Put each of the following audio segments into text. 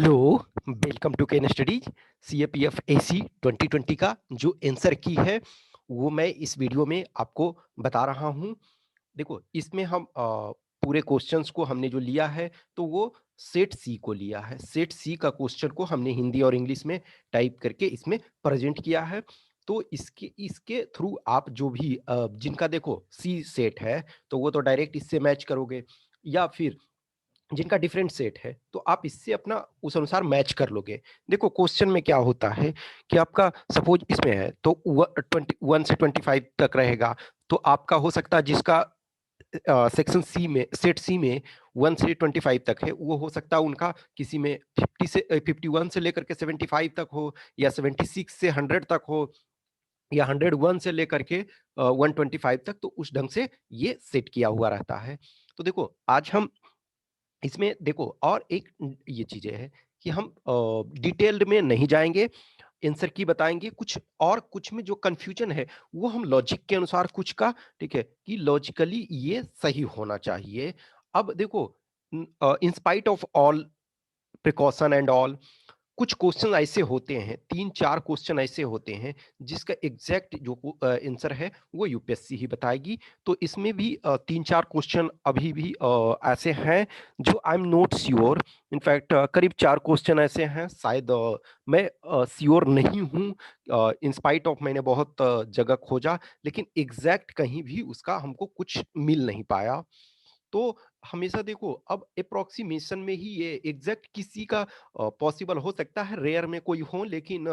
Hello, welcome to Ken Studies. CAPF AC 2020 का जो answer की है वो मैं इस वीडियो में आपको बता रहा हूँ। देखो, इसमें हम पूरे क्वेश्चंस को हमने जो लिया है तो वो सेट सी को लिया है। सेट सी का क्वेश्चन को हमने हिंदी और इंग्लिश में टाइप करके इसमें प्रेजेंट किया है। तो इसके इसके थ्रू आप जो भी जिनका देखो सी सेट है तो वो तो डायरेक्ट इससे मैच करोगे, या फिर जिनका डिफरेंट सेट है तो आप इससे अपना उस अनुसार मैच कर लोगे। देखो, क्वेश्चन में क्या होता है कि आपका सपोज इसमें है तो 21 से 25 तक रहेगा। तो आपका हो सकता है जिसका सेक्शन सी में सेट सी में 1 से 25 तक है, वो हो सकता है उनका किसी में 51 से लेकर के 75 तक हो, या 76 से 100 तक हो, या 101 से लेकर के 125 तक। तो उस ढंग से ये सेट किया हुआ रहता है। तो देखो, आज हम इसमें देखो और एक ये चीजें हैं कि हम डिटेल्ड में नहीं जाएंगे, आंसर की बताएंगे कुछ, और कुछ में जो कंफ्यूजन है वो हम लॉजिक के अनुसार कुछ का, ठीक है, कि लॉजिकली ये सही होना चाहिए। अब देखो, in spite of all precaution and all, कुछ क्वेश्चन ऐसे होते हैं, 3-4 क्वेश्चन ऐसे होते हैं जिसका एग्जैक्ट जो आंसर है वो यूपीएससी ही बताएगी। तो इसमें भी 3-4 क्वेश्चन अभी भी ऐसे हैं जो I am not sure. In fact करीब 4 क्वेश्चन ऐसे हैं, शायद मैं श्योर नहीं हूँ। इन स्पाइट ऑफ मैंने बहुत जगह खोजा, लेकिन एग्जैक्ट कहीं भी उसका हमको कुछ मिल नहीं पाया। तो हमेशा देखो, अब अप्रोक्सीमेशन में ही ये एग्जैक्ट किसी का पॉसिबल हो सकता है, रेयर में कोई हो, लेकिन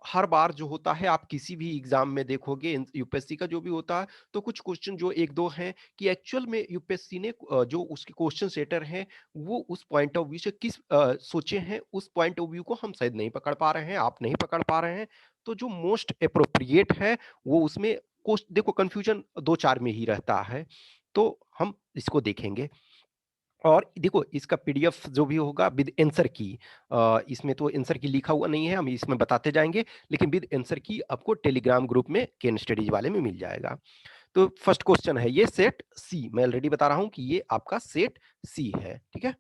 हर बार जो होता है आप किसी भी एग्जाम में देखोगे यूपीएससी का जो भी होता है, तो कुछ क्वेश्चन जो एक दो हैं कि एक्चुअल में यूपीएससी ने जो उसके क्वेश्चन सेटर हैं वो उस पॉइंट ऑफ व्यू से किस सोचे हैं, उस पॉइंट ऑफ व्यू को हम शायद नहीं पकड़ पा रहे हैं, आप नहीं पकड़ पा रहे हैं। तो जो मोस्ट अप्रोप्रिएट है वो उसमें देखो कंफ्यूजन दो चार में ही रहता है। तो हम इसको देखेंगे, और देखो इसका पीडीएफ जो भी होगा विद आंसर की, इसमें तो आंसर की लिखा हुआ नहीं है, हम इसमें बताते जाएंगे, लेकिन विद आंसर की आपको टेलीग्राम ग्रुप में केन स्टडीज वाले में मिल जाएगा। तो फर्स्ट क्वेश्चन है, ये सेट सी, मैं ऑलरेडी बता रहा हूं कि ये आपका सेट सी है, ठीक है।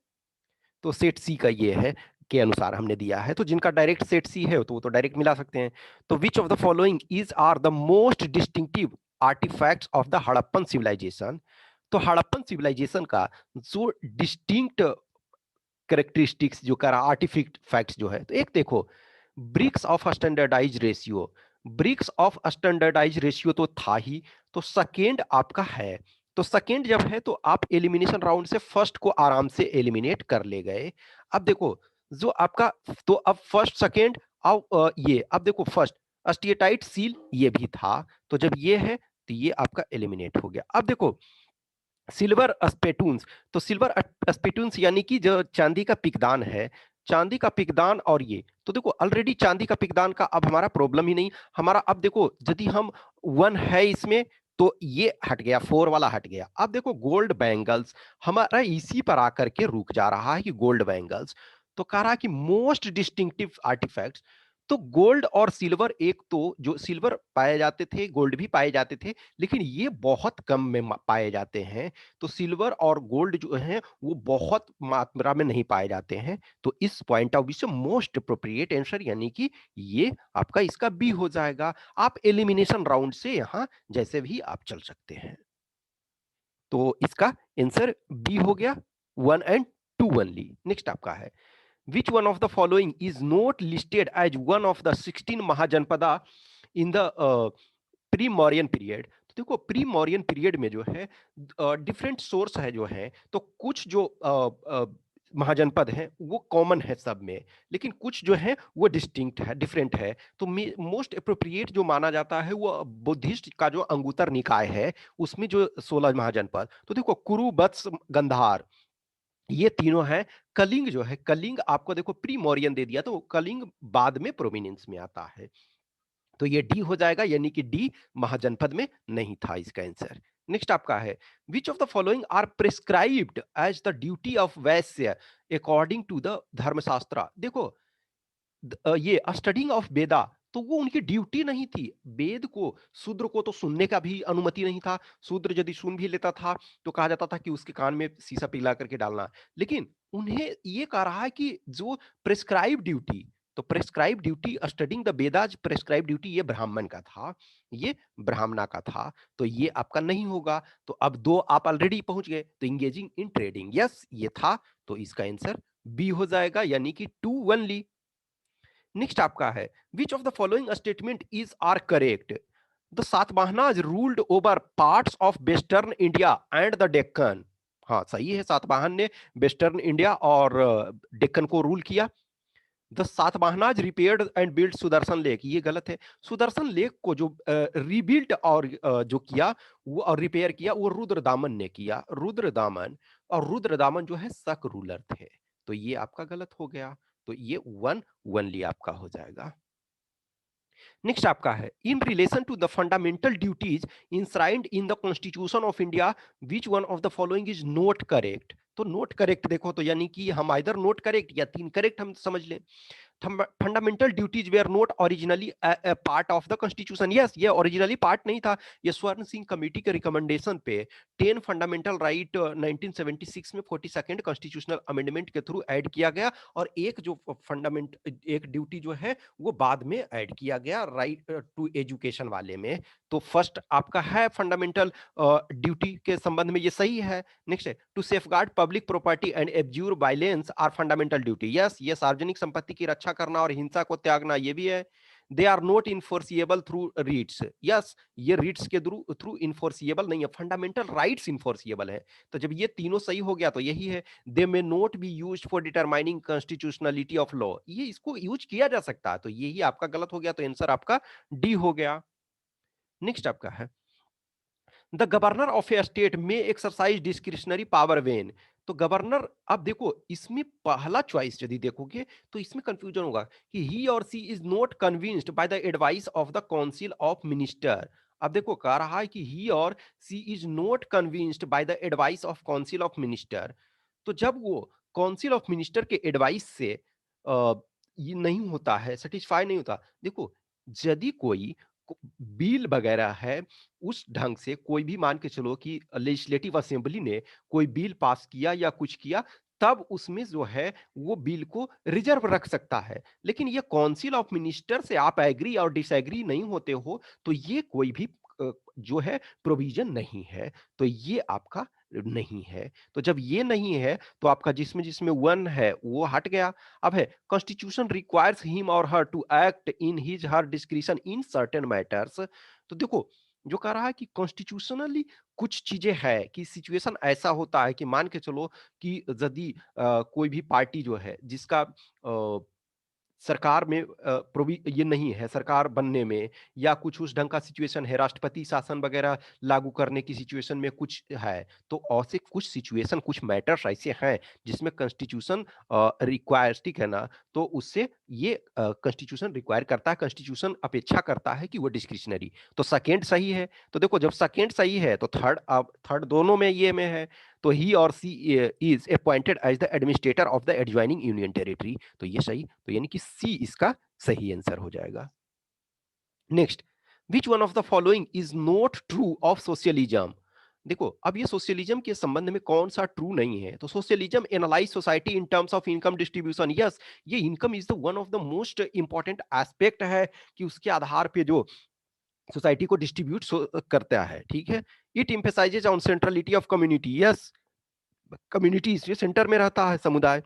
तो सेट सी का ये है के अनुसार हमने दिया है, तो जिनका डायरेक्ट सेट सी है तो वो तो डायरेक्ट मिला सकते हैं। तो which of the following is are the most distinctive artifacts of the Harappan civilization. तो हड़प्पन सिविलाइजेशन का जो डिस्टिंक्ट करेक्टरिस्टिक्स जो करा आर्टिफिक्ट फैक्ट्स जो है, तो एक देखो, bricks of standardize ratio. Bricks of standardize ratio तो था ही, तो सेकेंड आपका है। तो सेकेंड जब है तो आप एलिमिनेशन राउंड से फर्स्ट को आराम से एलिमिनेट कर ले गए। अब देखो जो आपका, तो अब फर्स्ट सेकेंड, अब ये अब देखो फर्स्ट अस्टिएटाइट सील ये भी था, तो जब ये है तो ये आपका एलिमिनेट हो गया। अब देखो सिल्वर स्पेटून्स, तो सिल्वर स्पेटून्स यानी कि जो चांदी का पिकदान है, चांदी का पिकदान, और ये तो देखो ऑलरेडी चांदी का पिकदान का अब हमारा प्रॉब्लम ही नहीं। हमारा अब देखो यदि हम वन है इसमें तो ये हट गया, फोर वाला हट गया। अब देखो गोल्ड बैंगल्स हमारा इसी पर आकर के रुक जा रहा है कि गोल्ड बैंगल्स, तो कह रहा कि मोस्ट डिस्टिंक्टिव आर्टिफैक्ट्स, तो गोल्ड और सिल्वर, एक तो जो सिल्वर पाए जाते थे गोल्ड भी पाए जाते थे, लेकिन ये बहुत कम में पाए जाते हैं। तो सिल्वर और गोल्ड जो है वो बहुत मात्रा में नहीं पाए जाते हैं। तो इस पॉइंट ऑफ व्यू से मोस्ट अप्रोप्रिएट आंसर यानी कि ये आपका इसका बी हो जाएगा। आप एलिमिनेशन राउंड से यहां जैसे भी आप चल सकते हैं। तो इसका आंसर बी हो गया, 1 and 2 ओनली। नेक्स्ट आपका है, which one of the following is not listed as one of the 16 Mahajanapada in the pre-Mauryan period. तो देखो प्री-मौर्यन पीरियड में जो है डिफरेंट सोर्स है जो है, तो कुछ जो महाजनपद हैं वो कॉमन है सब में, लेकिन कुछ जो है वो डिस्टिंक्ट है, डिफरेंट है। तो मोस्ट अप्रोप्रिएट जो माना जाता है वो बुद्धिस्ट का जो अंगुतर निकाय है उसमें जो 16 महाजनपद, तो देखो कुरु, वत्स, गंधार, ये तीनों हैं। कलिंग जो है, कलिंग आपको देखो प्री मौर्यन दे दिया, तो कलिंग बाद में प्रोमिनेंस में आता है। तो ये डी हो जाएगा, यानी कि डी महाजनपद में नहीं था इसका आंसर। नेक्स्ट आपका है, which of the following are prescribed as the duty of Vaishya according to the Dharmashastra. देखो ये स्टडिंग ऑफ वेदा, तो वो उनकी ड्यूटी नहीं थी। वेद को, शूद्र को तो सुनने का भी अनुमति नहीं था। शूद्र यदि सुन भी लेता था तो कहा जाता था कि उसके कान में शीशा पिघला करके डालना। लेकिन उन्हें ये कहा रहा है कि जो प्रेस्क्राइब ड्यूटी, तो prescribe duty studying the Vedas, prescribe duty ये ब्राह्मण का था, ये ब्राह्मणा का था। तो ये आपका नहीं होगा। तो अब दो आप ऑलरेडी पहुंच गए। तो इंगेजिंग इन ट्रेडिंग, यस ये था। तो इसका आंसर बी हो जाएगा, यानी कि 2 नेक्स्ट आपका है, which of the following statement is are correct? The Satavahanas ruled over parts of western India and the Deccan. हाँ सही है, सातवाहन ने वेस्टर्न इंडिया और डेक्कन को रूल किया। The Satavahanas repaired and build Sudarshan lake, ये गलत है। सुदर्शन लेक को जो रिबिल्ट और जो किया वो और रिपेयर किया वो रुद्रदामन ने किया, रुद्रदामन। और रुद्रदामन जो है शक रूलर थे। तो ये आपका गलत हो गया। तो ये 1 आपका हो जाएगा। नेक्स्ट आपका है, in relation to the fundamental duties enshrined in the constitution of India which one of the following is not correct? तो नोट करेक्ट देखो तो यानी कि हम आइदर नोट करेक्ट या 3 करेक्ट हम समझ लें। Fundamental duties were not originally part of the constitution, yes ये ओरिजिनली पार्ट नहीं था। ये स्वर्ण सिंह कमेटी के रिकमेंडेशन पे 10 फंडामेंटल राइट 1976 में 42nd कॉन्स्टिट्यूशनल अमेंडमेंट के थ्रू ऐड किया गया। और एक जो फंडामेंट एक ड्यूटी जो है वो बाद में ऐड किया गया राइट टू एजुकेशन वाले में। तो फर्स्ट आपका है फंडामेंटल ड्यूटी के संबंध में ये सही है। नेक्स्ट है, to safeguard public property and abjure violence are fundamental duty, yes ये सार्वजनिक संपत्ति की रक्षा करना और हिंसा को त्यागना ये भी है। They are not enforceable through writs, yes ये रीट्स के थ्रू थ्रू इन्फोर्सिएबल नहीं है, फंडामेंटल राइट्स इन्फोर्सिएबल है। तो जब ये तीनों सही हो गया तो यही है। They may not be used for determining constitutionality of law, ये इसको यूज किया जा सकता है। तो यही आपका गलत हो गया। तो आंसर आपका डी हो गया। नेक्स्ट आपका है, the governor of A state में एक्सरसाइज डिस्क्रिशनरी पावर वेन। तो गवर्नर, अब देखो इसमें पहला चॉइस यदि देखोगे तो इसमें कंफ्यूजन होगा कि he or she is not convinced by the advice of the council of minister. अब देखो कह रहा है कि he or she is not convinced by the advice of council of minister. तो जब वो काउंसिल ऑफ मिनिस्टर के एडवाइस से ये नहीं होता है, सेटिस्फाई नहीं होता। देखो यदि कोई बिल वगैरह है, उस ढंग से कोई भी मान के चलो कि लेजिस्लेटिव असेंबली ने कोई बिल पास किया या कुछ किया, तब उसमें जो है वो बिल को रिजर्व रख सकता है। लेकिन ये काउंसिल ऑफ मिनिस्टर से आप एग्री और डिसएग्री नहीं होते हो तो ये कोई भी जो है प्रोविजन नहीं है। तो ये आपका नहीं है। तो जब ये नहीं है तो आपका जिसमें जिसमें 1 है वो हट गया। अब है, constitution requires him or her to act in his her discretion in certain matters. तो देखो जो कह रहा है कि कॉन्स्टिट्यूशनली कुछ चीजें है कि सिचुएशन ऐसा होता है कि मान के चलो कि यदि कोई भी पार्टी जो है जिसका सरकार में प्रोवी ये नहीं है, सरकार बनने में या कुछ उस ढंग का सिचुएशन है, राष्ट्रपति शासन वगैरह लागू करने की सिचुएशन में कुछ है। तो ऐसे कुछ सिचुएशन, कुछ मैटर्स ऐसे हैं जिसमें कॉन्स्टिट्यूशन रिक्वायर्स, ठीक है ना? तो उससे ये कॉन्स्टिट्यूशन रिक्वायर करता है, कॉन्स्टिट्यूशन अपेक्षा करता है कि वो डिस्क्रिशनरी। तो सेकंड सही है। तो देखो जब सेकंड सही है तो थर्ड, अब थर्ड दोनों में ये में है। तो he or she is appointed as the administrator of the adjoining union territory. तो ये सही, तो यानी कि सी इसका सही आंसर हो जाएगा। Next, which one of the following is not true of socialism? देखो अब ये सोशलिज्म के संबंध में कौन सा ट्रू नहीं है। तो socialism analyse society in terms of income distribution, yes ये income is the one of the most important aspect है कि उसके आधार पे जो सोसाइटी को डिस्ट्रीब्यूट करता है, ठीक है। It emphasizes on centrality of community, yes community इसलिए सेंटर में रहता है, समुदाय।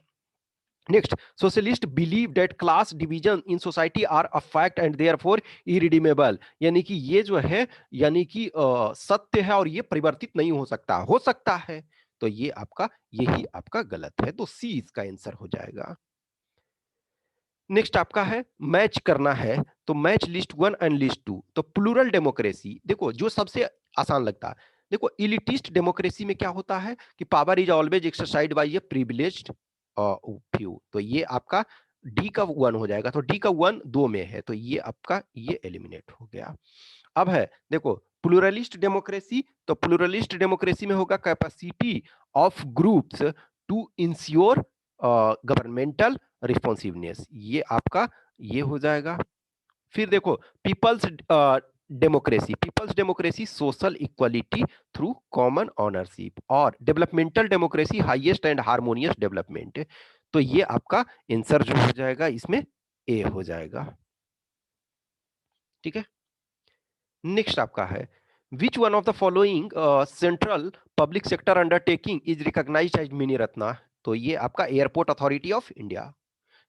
Next, socialist believe that class division in society are a fact and therefore irredeemable, यानी कि ये जो है यानी कि सत्य है और ये परिवर्तित नहीं हो सकता है। तो ये आपका, यही आपका गलत है। तो सी इसका आंसर हो जाएगा। नेक्स्ट आपका है, मैच करना है तो मैच लिस्ट 1 एंड लिस्ट 2। तो प्लूरल डेमोक्रेसी, देखो जो सबसे आसान लगता है। देखो इलिटिस्ट डेमोक्रेसी में क्या होता है कि power is always exercised by a privileged few. तो ये आपका डी का 1 हो जाएगा। तो डी का 1 2 में है तो ये आपका ये एलिमिनेट हो गया। अब है देखो प्लूरलिस्ट डेमोक्रेसी, तो प्लूरलिस्ट डेमोक्रेसी में होगा capacity of groups to ensure governmental responsiveness, ये आपका ये हो जाएगा। फिर देखो peoples democracy social equality through common ownership, और developmental democracy highest and harmonious development. तो ये आपका आंसर जो हो जाएगा इसमें ए हो जाएगा। ठीक है, नेक्स्ट आपका है which one of the following central public sector undertaking is recognised as mini Ratna. तो ये आपका airport authority of India.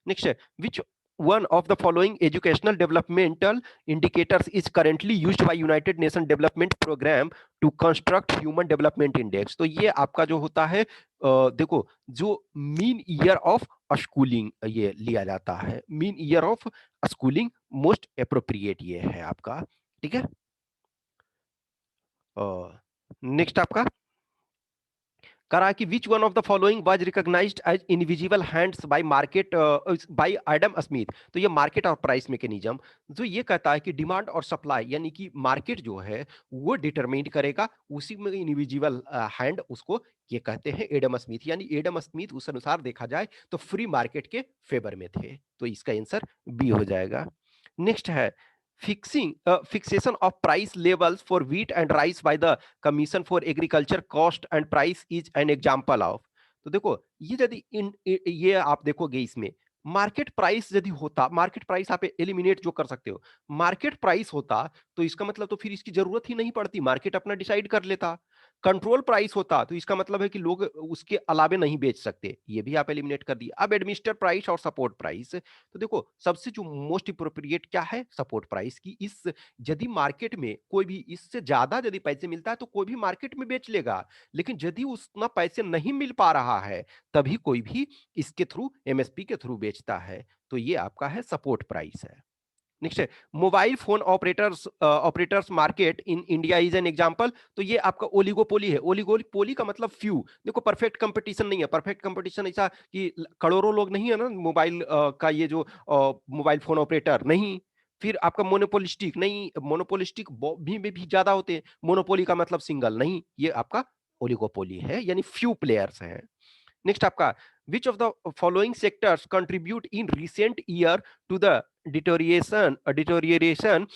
Next है which one of the following educational developmental indicators is currently used by United Nations Development Program to construct Human Development Index। तो ये आपका जो होता है देखो जो मीन ईयर ऑफ स्कूलिंग ये लिया जाता है, mean year of schooling most appropriate ये है आपका। ठीक है, नेक्स्ट आपका करा कि which one of the following was recognised as invisible hands by market by Adam Smith. तो ये मार्केट और प्राइस मैकेनिज्म जो ये कहता है कि डिमांड और सप्लाई यानी कि मार्केट जो है वो डिटरमाइन करेगा, उसी में इनविजिबल हैंड उसको ये कहते हैं एडम स्मिथ। यानी एडम स्मिथ उस अनुसार देखा जाए तो फ्री मार्केट के फेवर में थे, तो इसका आंसर बी हो जाएगा। नेक्स्ट है fixation of price levels for wheat and rice by the Commission for Agriculture Cost and Price is an example of। तो देखो ये यदि ये आप देखोगे इसमें मार्केट प्राइस यदि होता, मार्केट प्राइस आप एलिमिनेट जो कर सकते हो, मार्केट प्राइस होता तो इसका मतलब तो फिर इसकी जरूरत ही नहीं पड़ती, मार्केट अपना डिसाइड कर लेता। कंट्रोल प्राइस होता तो इसका मतलब है कि लोग उसके अलावे नहीं बेच सकते, ये भी आप एलिमिनेट कर दिए। अब एडमिनिस्टर प्राइस और सपोर्ट प्राइस, तो देखो सबसे जो मोस्ट अप्रोप्रिएट क्या है सपोर्ट प्राइस की। इस यदि मार्केट में कोई भी इससे ज्यादा यदि पैसे मिलता है तो कोई भी मार्केट में बेच लेगा, लेकिन यदि उतना पैसे नहीं मिल पा रहा है तभी कोई भी इसके थ्रू एमएसपी के थ्रू बेचता है, तो ये आपका है सपोर्ट प्राइस है। नेक्स्ट है mobile phone operators market in India is an example. तो ये आपका ओलिगोपोली है, ओलिगोपोली का मतलब फ्यू। देखो परफेक्ट कंपटीशन नहीं है, परफेक्ट कंपटीशन ऐसा कि करोड़ों लोग नहीं है ना मोबाइल का ये जो मोबाइल फोन ऑपरेटर नहीं। फिर आपका मोनोपोलिस्टिक नहीं, मोनोपोलिस्टिक भी ज्यादा होते हैं, मोनोपोली का मतलब सिंगल नहीं, ये आपका ओलिगोपोली है यानी फ्यू प्लेयर्स हैं। नेक्स्ट आपका which of the following sectors contribute in recent year to the deterioration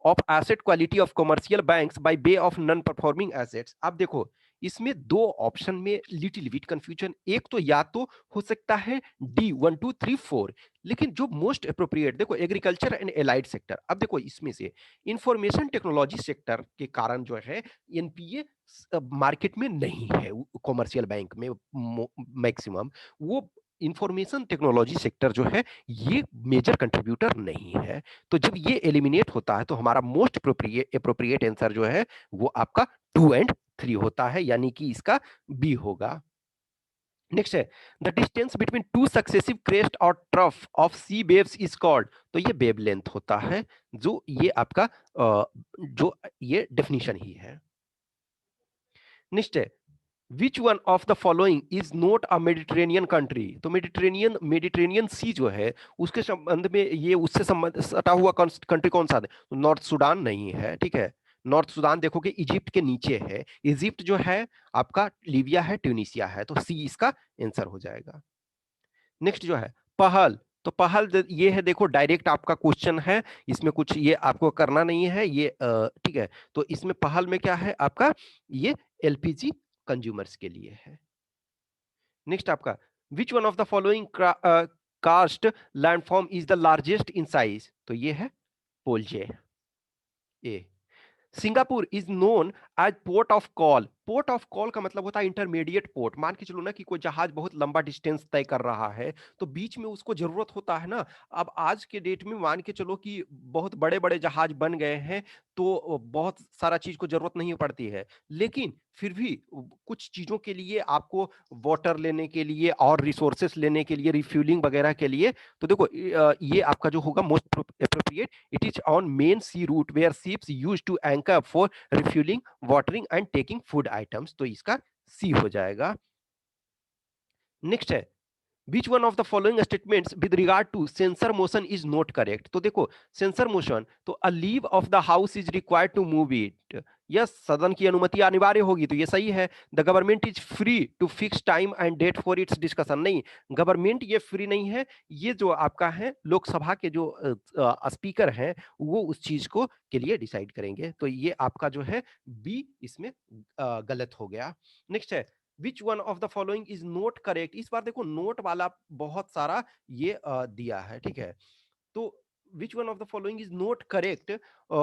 of asset quality of commercial banks by way of non performing assets। अब देखो इसमें दो ऑप्शन में लिटिल बिट कंफ्यूजन, एक तो या तो हो सकता है डी 1 2 3 4, लेकिन जो मोस्ट अप्रोप्रिएट देखो एग्रीकल्चर एंड एलाइड सेक्टर। अब देखो इसमें से इंफॉर्मेशन टेक्नोलॉजी सेक्टर के कारण जो है एनपीए मार्केट में नहीं है, कॉमर्शियल बैंक में मैक्सिमम वो इंफॉर्मेशन टेक्नोलॉजी सेक्टर जो है ये मेजर कंट्रीब्यूटर नहीं है। तो जब ये एलिमिनेट होता है तो हमारा मोस्ट अप्रोप्रिएट आंसर जो है वो आपका 2 और 3 होता है, यानी कि इसका बी होगा। नेक्स्ट है the distance between two successive crest or trough of sea waves is called. तो ये वेव लेंथ होता है, जो ये आपका जो ये डेफिनेशन ही है। नेक्स्ट है which one of the following is not a Mediterranean country. तो मेडिटेरेनियन सी जो है उसके संबंध में ये उससे संबंध सटा हुआ कंट्री कौन सा है, तो नॉर्थ सूडान नहीं है। ठीक है, नॉर्थ सूडान देखोगे इजिप्ट के नीचे है, इजिप्ट जो है आपका लीबिया है, ट्यूनिसिया है, तो सी इसका आंसर हो जाएगा। नेक्स्ट जो है पहल, तो पहल ये है देखो डायरेक्ट आपका क्वेश्चन है, इसमें कुछ ये आपको करना नहीं है ये ठीक है। तो इसमें पहल में क्या है आपका ये एलपीजी कंज्यूमर्स के लिए है। नेक्स्ट आपका which one of the following karst landform is the largest in size. तो ये है polje A. Singapore is known as port of call. Port of call का मतलब होता है इंटरमीडिएट पोर्ट। मान के चलो ना कि कोई जहाज बहुत लंबा डिस्टेंस तय कर रहा है तो बीच में उसको जरूरत होता है ना। अब आज के डेट में मान के चलो कि बहुत बड़े बड़े जहाज बन गए हैं तो बहुत सारा चीज को जरूरत नहीं पड़ती है, लेकिन फिर भी कुछ चीजों के लिए आपको वाटर लेने के लिए और रिसोर्सेस लेने के लिए रिफ्यूलिंग वगैरह के लिए, तो देखो ये आपका जो होगा most appropriate, it is on main sea route where ships use to anchor for refuelling watering and taking food items. तो इसका सी हो जाएगा। नेक्स्ट है which one of the following statements with regard to censure motion is not correct. तो देखो censure motion तो a leave of the house is required to move it, yes, सदन की अनुमति अनिवार्य होगी, तो ये सही है। The government is free to fix time and date for its discussion. नहीं, गवर्नमेंट ये फ्री नहीं है, ये जो आपका है लोकसभा के जो स्पीकर हैं वो उस चीज को के लिए डिसाइड करेंगे। तो ये आपका जो है बी इसमें गलत हो गया। नेक्स्ट है, which one of the following is not correct. इस बार देखो नोट वाला बहुत सारा ये दिया है, ठीक है। तो which one of the following is not correct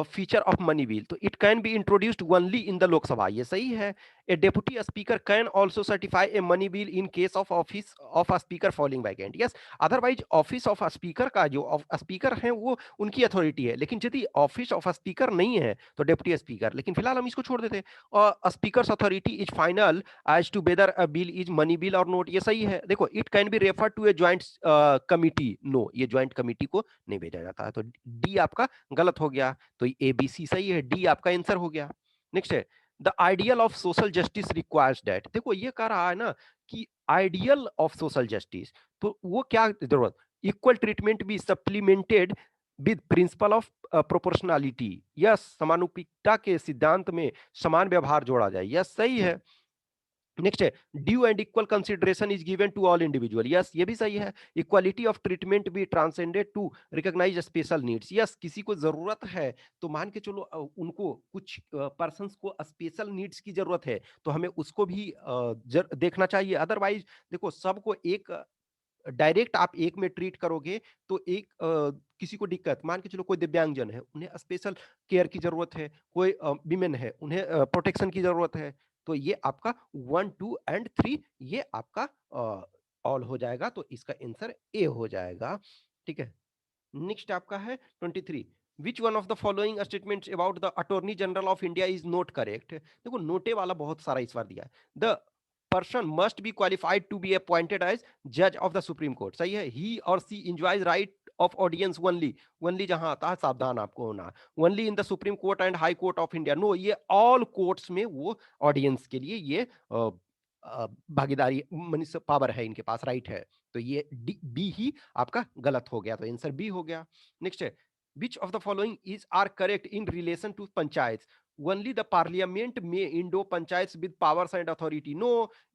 feature of money bill? तो it can be introduced only in the Lok Sabha, ये सही है। A deputy speaker can also certify a money bill in case of office of a speaker falling vacant. Yes, otherwise office of a speaker का जो speaker है वो उनकी authority है, लेकिन यदि ऑफिस ऑफ स्पीकर नहीं है तो डेप्यूटी स्पीकर। लेकिन फिलहाल हम इसको छोड़ देते हैं। और speaker authority is final as to whether a bill is money bill or not, ये सही है। देखो it can be refer to a joint committee, no, ये ज्वाइंट कमिटी को नहीं भेजा जाता है, तो डी आपका गलत हो गया। तो ए बी सी सही है, डी आपका आंसर हो गया। नेक्स्ट है, the ideal of social justice requires that. देखो ये कह रहा है ना कि आइडियल ऑफ सोशल जस्टिस, तो वो क्या जरूरत, equal treatment be supplemented with principle of proportionality. Yes, समानुपातिकता के सिद्धांत में समान व्यवहार जोड़ा जाए, यस सही है। नेक्स्ट है, due and equal consideration is given to all individual. Yes, ये भी सही है। Equality of treatment be transcended to recognise special needs. Yes, किसी को जरूरत है तो मान के चलो उनको कुछ पर्संस को स्पेशल नीड्स की जरूरत है तो हमें उसको भी देखना चाहिए। अदरवाइज देखो सबको एक डायरेक्ट आप एक में ट्रीट करोगे तो एक किसी को दिक्कत, मान के चलो कोई दिव्यांगजन है उन्हें स्पेशल केयर की जरूरत है, कोई विमेन है उन्हें प्रोटेक्शन की जरूरत है, तो ये आपका 1 2 एंड 3 ये आपका ऑल हो जाएगा, तो इसका आंसर ए हो जाएगा। ठीक है, नेक्स्ट आपका है 23, which one of the following statements about the attorney general of India is not correct. देखो नोटे वाला बहुत सारा इस बार दिया है। The person must be qualified to be appointed as जज ऑफ द सुप्रीम कोर्ट, सही है। He or she enjoys right of audience only, only जहां आता है सावधान आपको होना, only in the supreme court and high court of India, no, ये ऑल कोर्ट्स में वो ऑडियंस के लिए ये भागीदारी पावर है, इनके पास राइट है। तो ये बी ही आपका गलत हो गया, तो आंसर बी हो गया। नेक्स्ट है, which of the following is are correct in relation to panchayats? Only the parliament may endow panchayats with powers and authority. No,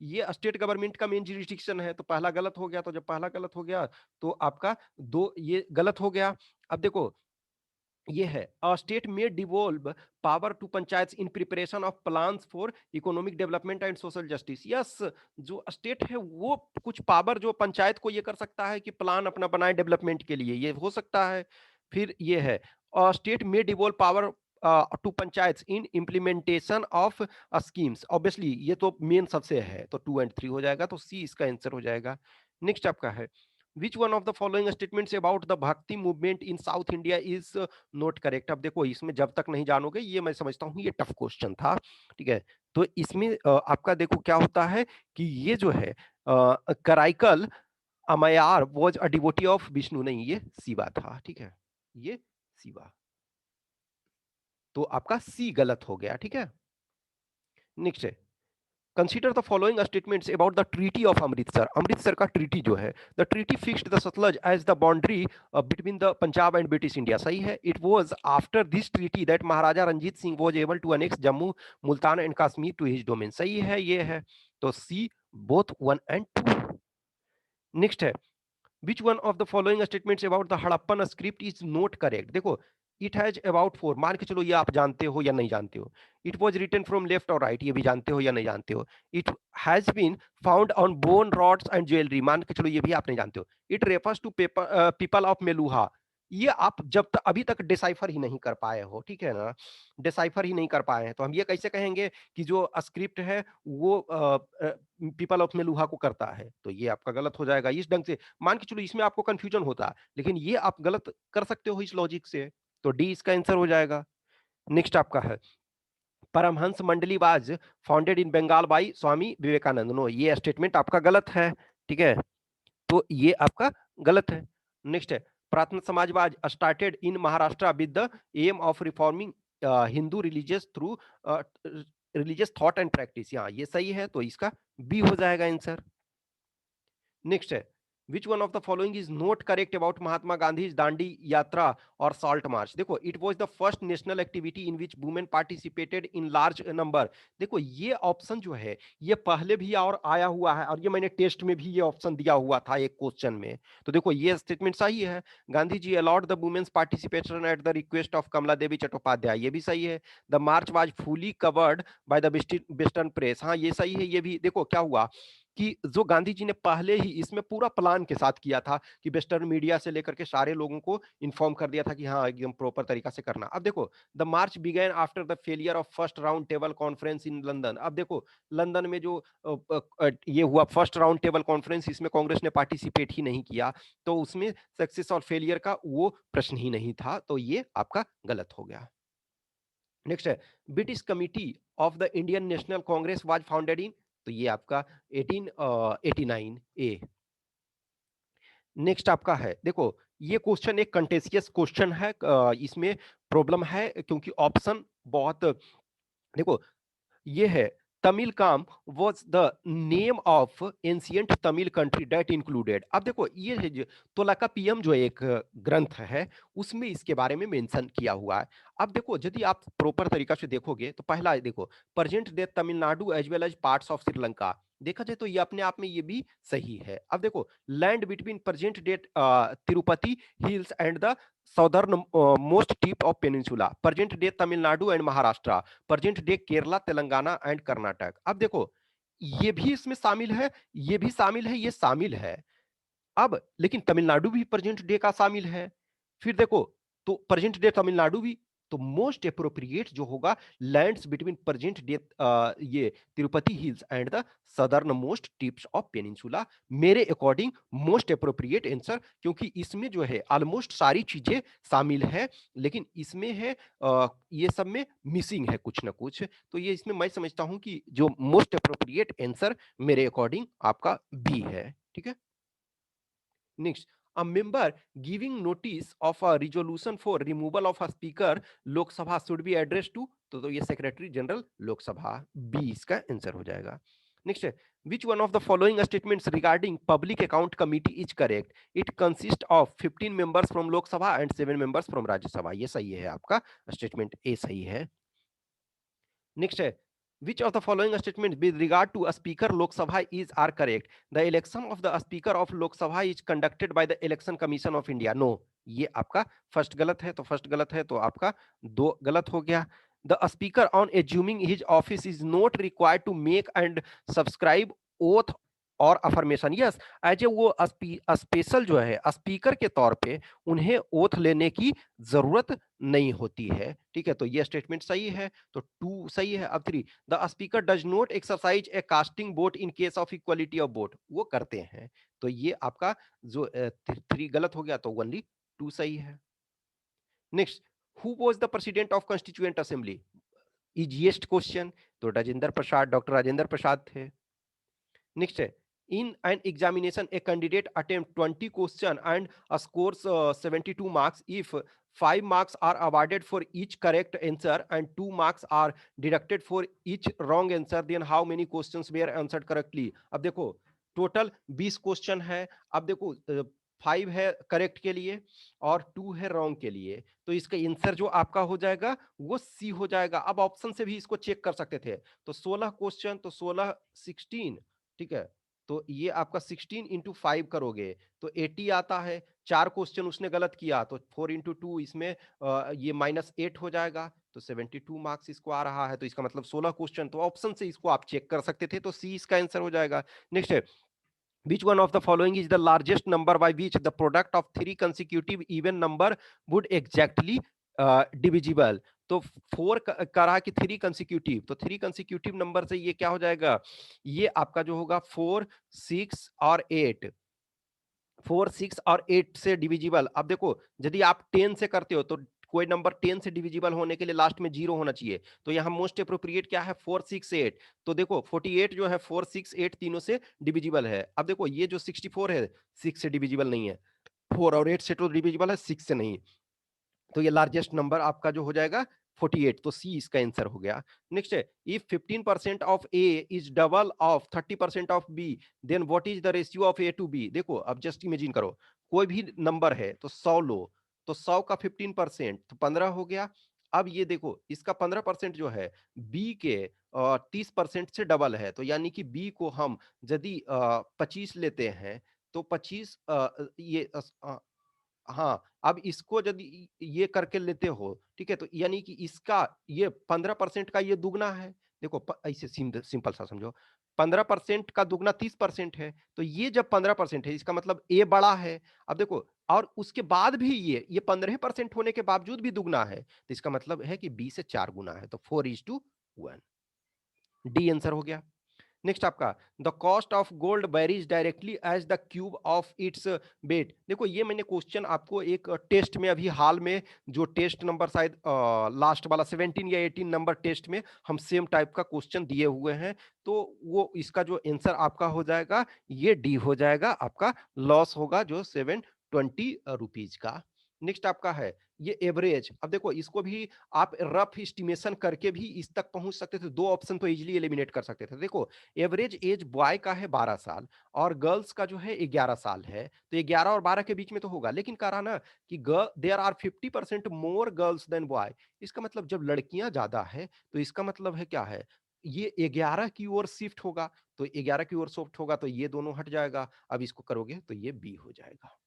ये स्टेट गवर्नमेंट का मेन जुरिस्डिक्शन है, तो पहला गलत हो गया। तो जब पहला गलत हो गया तो आपका दो ये गलत हो गया। अब देखो ये है, state may devolve power to panchayat in preparation of plans for economic development and social justice. Yes, जो स्टेट है वो कुछ पावर जो पंचायत को ये कर सकता है कि प्लान अपना बनाए डेवलपमेंट के लिए, ये हो सकता है। फिर ये है, state may devolve power to panchayat in implementation of schemes. Obviously ये तो मेन सबसे है, तो 2 एंड 3 हो जाएगा, तो सी इसका आंसर हो जाएगा। नेक्स्ट आपका है, which one of the following statements about the bhakti movement in south India is not correct. अब देखो इसमें जब तक नहीं जानोगे, ये मैं समझता हूँ ये टफ क्वेश्चन था, ठीक है। तो इसमें आपका देखो क्या होता है कि ये जो है Karaikal Ammaiyar was a devotee of Vishnu, नहीं ये शिवा था, ठीक है, ये शिवा, तो आपका सी गलत हो गया, ठीक है। नेक्स्ट है, consider the following statements about the treaty of Amritsar. Amritsar का ट्रीटी जो है, the treaty fixed the Sutlej as the boundary between the Punjab and British India, सही है। It was after this treaty that Maharaja Ranjit Singh was able to annex Jammu, Multan and Kashmir to his domain, सही है, ये है। तो सी बोथ 1 एंड 2। नेक्स्ट है, which one of the following statements about the Harappan script is not correct. देखो it has about 4, मान के चलो ये आप जानते हो या नहीं जानते हो। It was written from left or right, ये भी जानते हो या नहीं जानते हो। It has been found on bone rods and jewellery, मान के चलो ये भी आप नहीं जानते हो। It refers to people of Meluha, ये आप जब तक अभी तक डिसाइफर ही नहीं कर पाए हो, ठीक है ना, डिसाइफर ही नहीं कर पाए हैं, तो हम ये कैसे कहेंगे कि जो स्क्रिप्ट है वो पीपल ऑफ मेलुहा को करता है, तो ये आपका गलत हो जाएगा इस ढंग से। मान के चलो इसमें आपको कंफ्यूजन होता, लेकिन ये आप गलत कर सकते हो इस लॉजिक से, तो डी इसका आंसर हो जाएगा। नेक्स्ट आपका है, Paramhansa Mandali was founded in Bengal by Swami Vivekananda, no, ये स्टेटमेंट आपका गलत है, ठीक है, तो ये आपका गलत है। नेक्स्ट है, प्रार्थना समाजवाद started in Maharashtra with the aim of reforming Hindu religious through religious thought and practice, यहाँ ये सही है, तो इसका बी हो जाएगा आंसर। नेक्स्ट है, Which one of the following is not correct about Mahatma Gandhi's Dandi Yatra or Salt March? देखो, it was the first national activity in which women participated in large number. देखो, ये option जो है ये पहले भी और आया हुआ है, और ये मैंने टेस्ट में भी ये ऑप्शन दिया हुआ था एक क्वेश्चन में। तो देखो, ये स्टेटमेंट सही है। Gandhi ji allowed the women's participation at the request of Kamala Devi Chattopadhyay, ये भी सही है। The march was fully covered by the western press, हाँ ये सही है। ये भी देखो क्या हुआ कि जो गांधी जी ने पहले ही इसमें पूरा प्लान के साथ किया था कि वेस्टर्न मीडिया से लेकर के सारे लोगों को इन्फॉर्म कर दिया था कि हाँ एकदम प्रॉपर तरीका से करना। अब देखो, the march began after the failure of first round table conference in London. अब देखो, लंदन में जो ये हुआ फर्स्ट राउंड टेबल कॉन्फ्रेंस, इसमें कांग्रेस ने पार्टिसिपेट ही नहीं किया, तो उसमें सक्सेस और फेलियर का वो प्रश्न ही नहीं था, तो ये आपका गलत हो गया। नेक्स्ट है, British committee of the Indian national Congress was founded इन, तो ये आपका 1889 ए। नेक्स्ट आपका है, देखो ये क्वेश्चन एक कंटेसियस क्वेश्चन है, इसमें प्रॉब्लम है क्योंकि ऑप्शन बहुत, देखो ये है, Tamilakam was the name of ancient Tamil country that included. अब देखो ये है तोलाकापियम जो एक ग्रंथ है, उसमें इसके बारे में मेंशन किया हुआ है। अब देखो यदि आप प्रॉपर तरीका से देखोगे तो पहला है, देखो present day Tamil Nadu as well as parts of Sri Lanka, देखा जाए तो ये अपने आप में ये भी सही है। अब देखो, land between present date Tirupati hills and the southern most tip of peninsula, present day Tamil Nadu and Maharashtra, present day Kerala Telangana and Karnataka. अब देखो, ये भी इसमें शामिल है, ये भी शामिल है, ये शामिल है। अब लेकिन तमिलनाडु भी प्रेजेंट डे का शामिल है। फिर देखो, तो प्रेजेंट डे तमिलनाडु भी, तो मोस्ट अप्रोप्रिएट जो होगा लैंड्स बिटवीन प्रेजेंट डे ये Tirupati hills and the southern most tips of peninsula, मेरे अकॉर्डिंग मोस्ट अप्रोप्रिएट आंसर, क्योंकि इसमें जो है ऑलमोस्ट सारी चीजें शामिल है, लेकिन इसमें है ये सब में मिसिंग है कुछ ना कुछ, तो ये इसमें मैं समझता हूं कि जो मोस्ट अप्रोप्रिएट आंसर मेरे अकॉर्डिंग आपका बी है। ठीक है। Next, a member giving notice of a resolution for removal of a speaker लोक सभा should be addressed to, तो ये सेक्रेटरी जनरल लोक सभा, बी इसका आंसर हो जाएगा। नेक्स्ट है, which one of the following statements regarding public account committee is correct? It consists of 15 members from लोक सभा and 7 members from राज्य सभा, ये सही है, आपका स्टेटमेंट ए सही है। नेक्स्ट है, which of the following statements with regard to a speaker Lok Sabha is are correct? The election of the speaker of Lok Sabha is conducted by the election commission of India, no, ये आपका first गलत है, तो first गलत है तो आपका दो गलत हो गया। The speaker on assuming his office is not required to make and subscribe oath और अफर्मेशन, यस, एज ए वो स्पेशल जो है स्पीकर के तौर पे उन्हें ओथ लेने की जरूरत नहीं होती है। ठीक है, तो ये स्टेटमेंट सही है, तो टू सही है। अब three, the speaker does not exercise A casting vote in case of equality of vote, वो करते हैं, तो ये आपका जो थ्री गलत हो गया, तो ओनली टू सही है। Next, who was the president of constituent assembly, easiest question, तो राजेंद्र प्रसाद, डॉक्टर राजेंद्र प्रसाद थे। नेक्स्ट है, in an examination a candidate attempt 20 question and scores 72 marks, if 5 marks are awarded for each correct answer and 2 marks are deducted for each wrong answer, then how many questions were answered correctly? अब देखो total 20 question है। अब देखो 5 है correct के लिए और 2 है रॉन्ग के लिए, तो इसका आंसर जो आपका हो जाएगा वो सी हो जाएगा। अब ऑप्शन से भी इसको चेक कर सकते थे, तो 16 क्वेश्चन, तो 16 16, ठीक है, तो ये आपका 16 इंटू 5 करोगे तो 80 आता है। 4 क्वेश्चन उसने गलत किया तो 4 इंटू 2 इसमें ये -8 हो जाएगा, तो 72 मार्क्स इसको आ रहा है, तो इसका मतलब 16 क्वेश्चन, तो ऑप्शन से इसको आप चेक कर सकते थे, तो सी इसका आंसर हो जाएगा। नेक्स्ट है, which one of the following is the largest number by which the product of three consecutive even number would exactly divisible? तो 4 करा कि 3 कंसिक्यूटिव, तो 3 कंसिक्यूटिव नंबर से ये क्या हो जाएगा, ये आपका जो होगा 4 6 और 8, 4 6 और 8 से डिविजिबल। अब देखो यदि आप 10 से करते हो तो कोई नंबर 10 से डिविजिबल होने के लिए लास्ट में 0 होना चाहिए, तो यहाँ मोस्ट अप्रोप्रिएट क्या है 4 6 8, तो देखो 48 जो है 4 6 8 तीनों से डिविजिबल है। अब देखो ये जो 64 है 6 से डिविजिबल नहीं है, 4 और 8 से तो डिविजिबल है, 6 से नहीं, तो ये लार्जेस्ट नंबर आपका जो हो जाएगा 48, तो सी इसका आंसर हो गया। नेक्स्ट है, if 15% of A is double of 30% of B, then what is the ratio of A to B. देखो अब जस्ट इमेजिन करो, कोई भी नंबर है तो 100 लो, तो 100 का 15% तो 15 हो गया। अब ये देखो इसका 15% जो है बी के 30% से डबल है, तो यानी कि बी को हम यदि 25 लेते हैं तो 25 हाँ, अब इसको यदि ये करके लेते हो, ठीक है, तो यानी कि इसका ये 15% का ये दुगना है। देखो ऐसे सिंपल सा समझो, 15% का दुगना 30% है, तो ये जब 15% है इसका मतलब ए बड़ा है। अब देखो, और उसके बाद भी ये 15% होने के बावजूद भी दुगना है, तो इसका मतलब है कि बी से 4 गुना है, तो 4:1। डी आंसर हो गया। नेक्स्ट आपका, the cost of gold varies directly as the cube of its weight. देखो ये मैंने क्वेश्चन आपको एक टेस्ट में अभी हाल में, जो टेस्ट नंबर शायद लास्ट वाला 17 या 18 नंबर टेस्ट में हम सेम टाइप का क्वेश्चन दिए हुए हैं, तो वो इसका जो आंसर आपका हो जाएगा ये डी हो जाएगा, आपका लॉस होगा जो 720 रुपीज का। नेक्स्ट आपका है ये एवरेज। अब देखो इसको भी आप रफ एस्टिमेशन करके भी इस तक पहुंच सकते थे, दो ऑप्शन तो इजीली एलिमिनेट कर सकते थे। देखो एवरेज एज बॉय का है 12 साल और गर्ल्स का जो है 11 साल है, तो 11 और 12 के बीच में तो होगा, लेकिन कह रहा ना कि there are 50% more girls than boy. इसका मतलब जब लड़कियां ज्यादा है तो इसका मतलब है क्या है, ये 11 की ओर शिफ्ट होगा, तो 11 की ओर शिफ्ट होगा तो ये दोनों हट जाएगा। अब इसको करोगे तो ये बी हो जाएगा।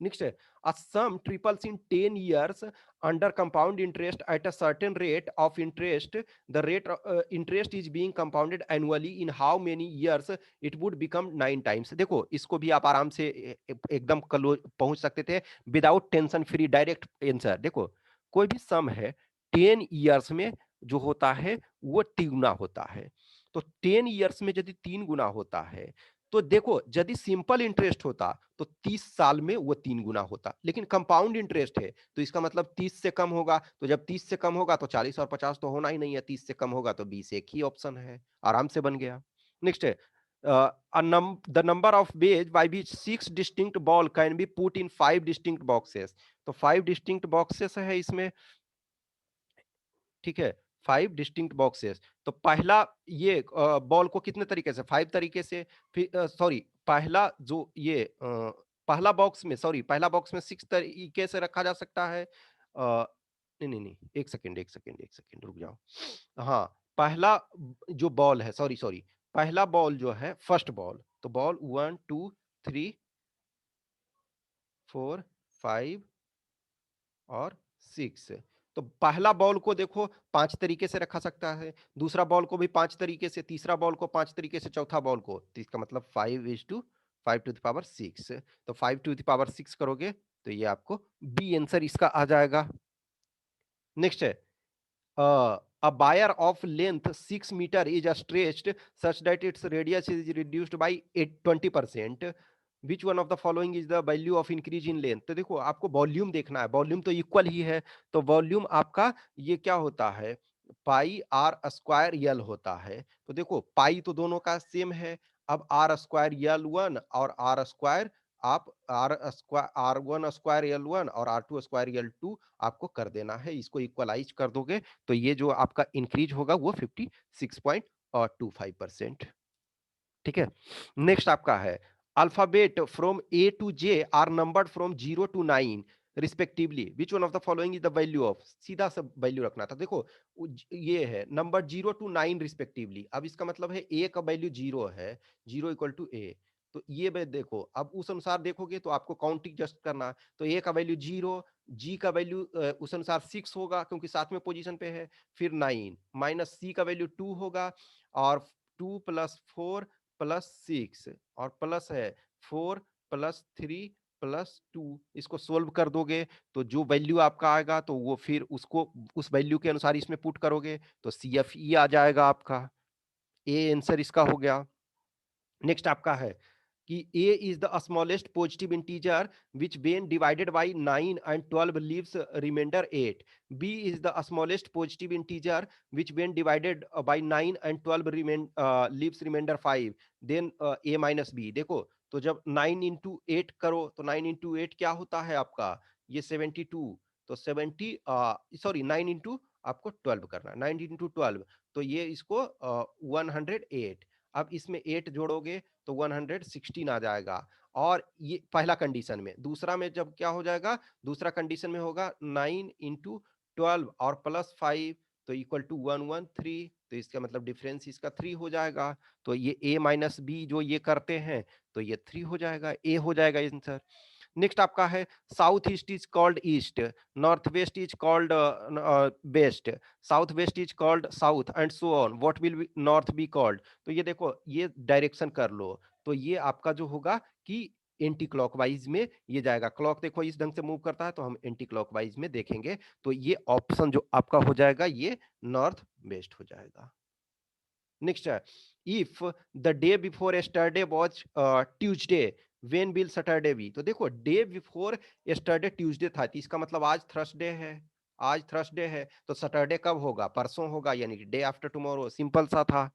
नेक्स्ट है, a sum triples in 10 years under compound interest at a certain rate of interest, the rate interest is being compounded annually, in how many years it would become 9 times। देखो इसको भी आप आराम से एकदम क्लोज पहुंच सकते थे without tension free direct answer. देखो कोई भी सम है 10 ईयर्स में जो होता है वो 3 गुना होता है, तो 10 ईयर्स में यदि 3 गुना होता है, तो देखो यदि सिंपल इंटरेस्ट होता तो 30 साल में वो 3 गुना होता, लेकिन कंपाउंड इंटरेस्ट है तो इसका मतलब 30 से कम होगा, तो जब 30 से कम होगा तो 40 और 50 तो होना ही नहीं है, 30 से कम होगा तो 20 एक ही ऑप्शन है, आराम से बन गया। नेक्स्ट है, the number of ways by which 6 distinct ball can be put in 5 distinct boxes. तो 5 डिस्टिंक्ट बॉक्सेस है इसमें, ठीक है, 5 डिस्टिंक्ट बॉक्सेस। तो पहला ये बॉल को कितने तरीके से, 5 तरीके से, फिर सॉरी पहला जो ये पहला बॉक्स में, सॉरी पहला बॉक्स में 6 तरीके से रखा जा सकता है। नहीं नहीं नहीं, एक सेकेंड एक सेकेंड एक सेकेंड रुक जाओ। हाँ, पहला जो बॉल है, सॉरी सॉरी, पहला बॉल जो है फर्स्ट बॉल, तो बॉल 1 2 3 4 5 और 6। तो पहला बॉल को देखो 5 तरीके से रखा सकता है, दूसरा बॉल को भी 5 तरीके से, तीसरा बॉल को 5 तरीके से, चौथा बॉल को, तो इसका मतलब 5:5 तो 5 टू द पावर 6 करोगे तो ये आपको बी आंसर इसका आ जाएगा। नेक्स्ट है, a wire of length 6 meter is stretched such that its radius is reduced by 20%, which one of the following is the value of increase in length। तो देखो आपको वॉल्यूम देखना है, वॉल्यूम तो equal ही है, तो वॉल्यूम आपका ये क्या होता है, पाई आर स्क्वायर यल होता है। तो देखो पाई तो दोनों का सेम है, अब आर स्क्वायर यल 1 और आर स्क्वायर, आप R1 स्क्वायर L1 और R2 स्क्वायर L2 आपको कर देना है, इसको इक्वलाइज कर दोगे तो ये जो आपका इंक्रीज होगा वो 56.25%। ठीक है। नेक्स्ट आपका है, alphabet from A to J are numbered from 0 to 9 respectively, which one of the following is the value of, सीधा सा वैल्यू रखना था। देखो ये है नंबर 0 to 9 रिस्पेक्टिवली, अब इसका मतलब है ए का वैल्यू 0 है, 0 = a, तो ये देखो अब उस अनुसार देखोगे तो आपको काउंटिंग जस्ट करना, तो ए का वैल्यू 0, जी का वैल्यू उस अनुसार 6 होगा क्योंकि साथ में पोजीशन पे है, फिर 9 माइनस सी का वैल्यू 2 होगा, और 2 + 4 + 6 और प्लस है 4 + 3 + 2, इसको सोल्व कर दोगे तो जो वैल्यू आपका आएगा तो वो फिर उसको उस वैल्यू के अनुसार इसमें पुट करोगे तो CFE आ जाएगा आपका, ए आंसर इसका हो गया। नेक्स्ट आपका है कि a is the smallest positive integer which when divided by 9 and 12 leaves remainder 8, b is the smallest positive integer which when divided by 9 and 12 leaves remainder 5, then a minus b। देखो तो जब 9 × 8 करो तो 9 × 8 क्या होता है आपका, ये 72, तो 70 सॉरी 9 × आपको 12 करना है, 9 इंटू 12, तो ये इसको 108। अब इसमें 8 जोड़ोगे तो 116 आ जाएगा। और ये पहला कंडीशन में, दूसरा में जब क्या हो जाएगा, दूसरा कंडीशन में होगा 9 इंटू 12 और प्लस 5 तो इक्वल टू 113, तो इसका मतलब डिफरेंस इसका 3 हो जाएगा। तो ये a माइनस बी जो ये करते हैं तो ये 3 हो जाएगा, a हो जाएगा आंसर। नेक्स्ट आपका है south east is called east, north west is called west, south west is called south and so on, what will north be called. तो ये देखो ये डायरेक्शन कर लो, तो ये आपका जो होगा कि एंटी क्लॉकवाइज में ये जाएगा। क्लॉक देखो इस ढंग से मूव करता है तो हम एंटी क्लॉकवाइज में देखेंगे, तो ये ऑप्शन जो आपका हो जाएगा ये नॉर्थ वेस्ट हो जाएगा। नेक्स्ट है if the day before yesterday was Tuesday when will Saturday be. तो देखो डे बिफोर एस्टरडे ट्यूजडे था, तो इसका मतलब आज थर्सडे है, आज थर्सडे है तो सैटरडे कब होगा, परसों होगा, यानी कि डे आफ्टर टुमारो, सिंपल सा था।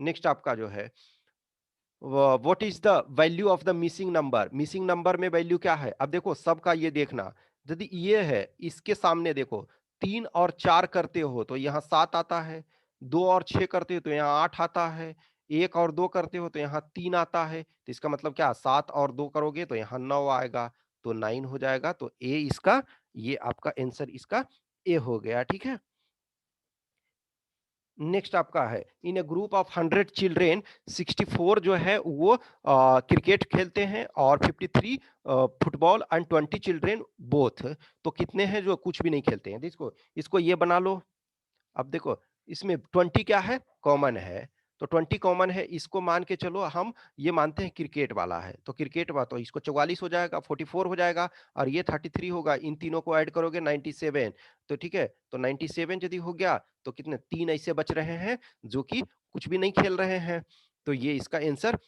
नेक्स्ट आपका जो है what is the value of the missing number, missing number में वैल्यू क्या है। अब देखो सबका ये देखना, यदि ये है इसके सामने देखो 3 और 4 करते हो तो यहाँ 7 आता है, 2 और 6 करते हो तो यहाँ 8 आता है, 1 और 2 करते हो तो यहाँ 3 आता है, तो इसका मतलब क्या 7 और 2 करोगे तो यहाँ 9 आएगा, तो 9 हो जाएगा। तो ए इसका, ये आपका आंसर इसका ए हो गया, ठीक है। नेक्स्ट आपका है इन ए ग्रुप ऑफ 100 चिल्ड्रेन 64 जो है वो क्रिकेट खेलते हैं और 53 फुटबॉल एंड 20 चिल्ड्रेन बोथ, तो कितने हैं जो कुछ भी नहीं खेलते हैं। इसको इसको ये बना लो। अब देखो इसमें 20 क्या है, कॉमन है, तो 20 कॉमन है, इसको मान के चलो हम ये मानते हैं क्रिकेट वाला है, तो क्रिकेट वाला तो इसको 44 हो जाएगा, 44 हो जाएगा, और ये 33 होगा, इन तीनों को ऐड करोगे 97, तो ठीक है, तो 97 यदि हो गया तो कितने तीन ऐसे बच रहे हैं जो कि कुछ भी नहीं खेल रहे हैं, तो ये इसका आंसर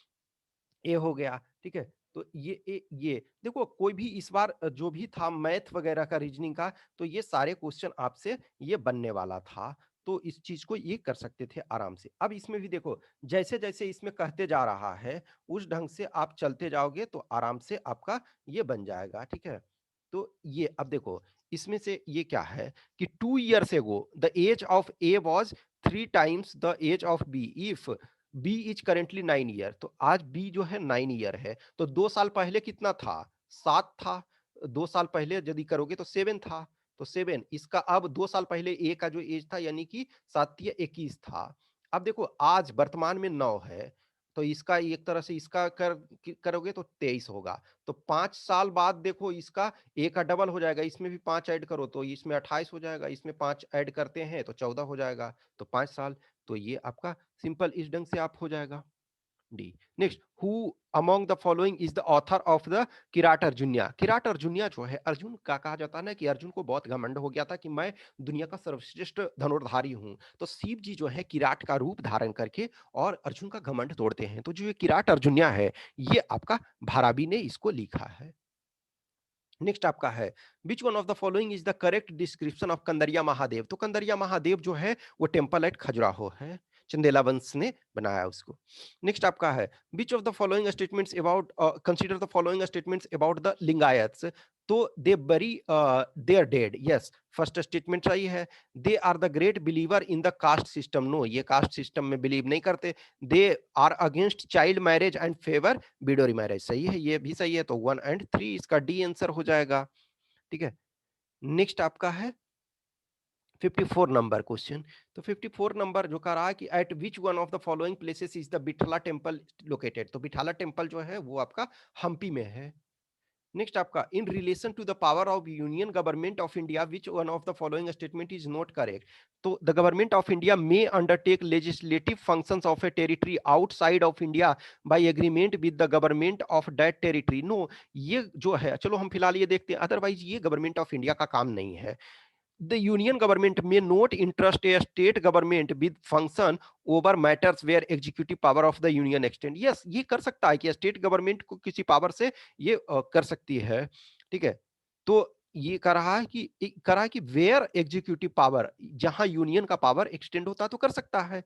ए हो गया, ठीक है। तो ये देखो कोई भी इस बार जो भी था मैथ वगैरह का, रीजनिंग का, तो ये सारे क्वेश्चन आपसे ये बनने वाला था, तो इस चीज को ये कर सकते थे आराम से। अब इसमें भी देखो जैसे जैसे इसमें कहते जा रहा है उस ढंग से आप चलते जाओगे तो आराम से आपका ये बन जाएगा, ठीक है। तो ये अब देखो इसमें से ये क्या है कि 2 years ago the age of A was 3 times the age of B if B is currently 9 year, तो आज बी जो है 9 ईयर है, तो 2 साल पहले कितना था, 7 था, 2 साल पहले यदि करोगे तो 7 था, तो 7 इसका, अब 2 साल पहले ए का जो एज था यानी कि 7 या 21 था। अब देखो आज वर्तमान में 9 है, तो इसका एक तरह से इसका करोगे तो 23 होगा, तो 5 साल बाद देखो इसका ए का डबल हो जाएगा, इसमें भी 5 ऐड करो तो इसमें 28 हो जाएगा, इसमें 5 ऐड करते हैं तो 14 हो जाएगा, तो 5 साल, तो ये आपका सिंपल इस ढंग से आप हो जाएगा D. Next who among the following is the author of the Kirat Arjuniya. Kirat Arjuniya जो है अर्जुन का कहा जाता है ना कि अर्जुन को बहुत घमंड हो गया था कि मैं दुनिया का सर्वश्रेष्ठ धनुर्धारी हूं, तो शिव जी जो है किराट का रूप धारण करके और अर्जुन का घमंड तोड़ते हैं, तो जो ये किराट अर्जुनिया है ये आपका भाराबी ने इसको लिखा है। नेक्स्ट आपका है which one of the following is the correct description of Kandariya Mahadev. तो कंदरिया महादेव जो है वो टेम्पल एट खजुराहो है, चंदेला वंश ने बनाया उसको। नेक्स्ट आपका है which of the following statements about consider the following statements about the Lingayats. तो they bury their dead, yes first statement सही है। They are the great believer in the caste system, no ये कास्ट सिस्टम में believe नहीं करते। They are against child marriage and favour widow remarriage, सही है, ये भी सही है, तो 1 और 3 इसका डी आंसर हो जाएगा, ठीक है। नेक्स्ट आपका है 54 नंबर क्वेश्चन। तो 54 नंबर जो कह रहा है कि at which one of the following places is the Vitthala temple located. तो बिठाला टेम्पल जो है वो आपका हम्पी में है। नेक्स्ट आपका in relation to the power of union government of India which one of the following statement is not correct. तो the government of India may undertake legislative functions of a territory outside of India by agreement with the government of that territory, no ये जो है चलो हम फिलहाल ये देखते हैं, अदरवाइज ये गवर्नमेंट ऑफ इंडिया का काम नहीं है। The union government may not entrust a state government with function over matters where executive power of the union extend, yes ये कर सकता है कि स्टेट गवर्नमेंट को किसी पावर से ये कर सकती है, ठीक है। तो ये कह रहा है कि वेयर एग्जीक्यूटिव पावर, जहां यूनियन का पावर एक्सटेंड होता है तो कर सकता है।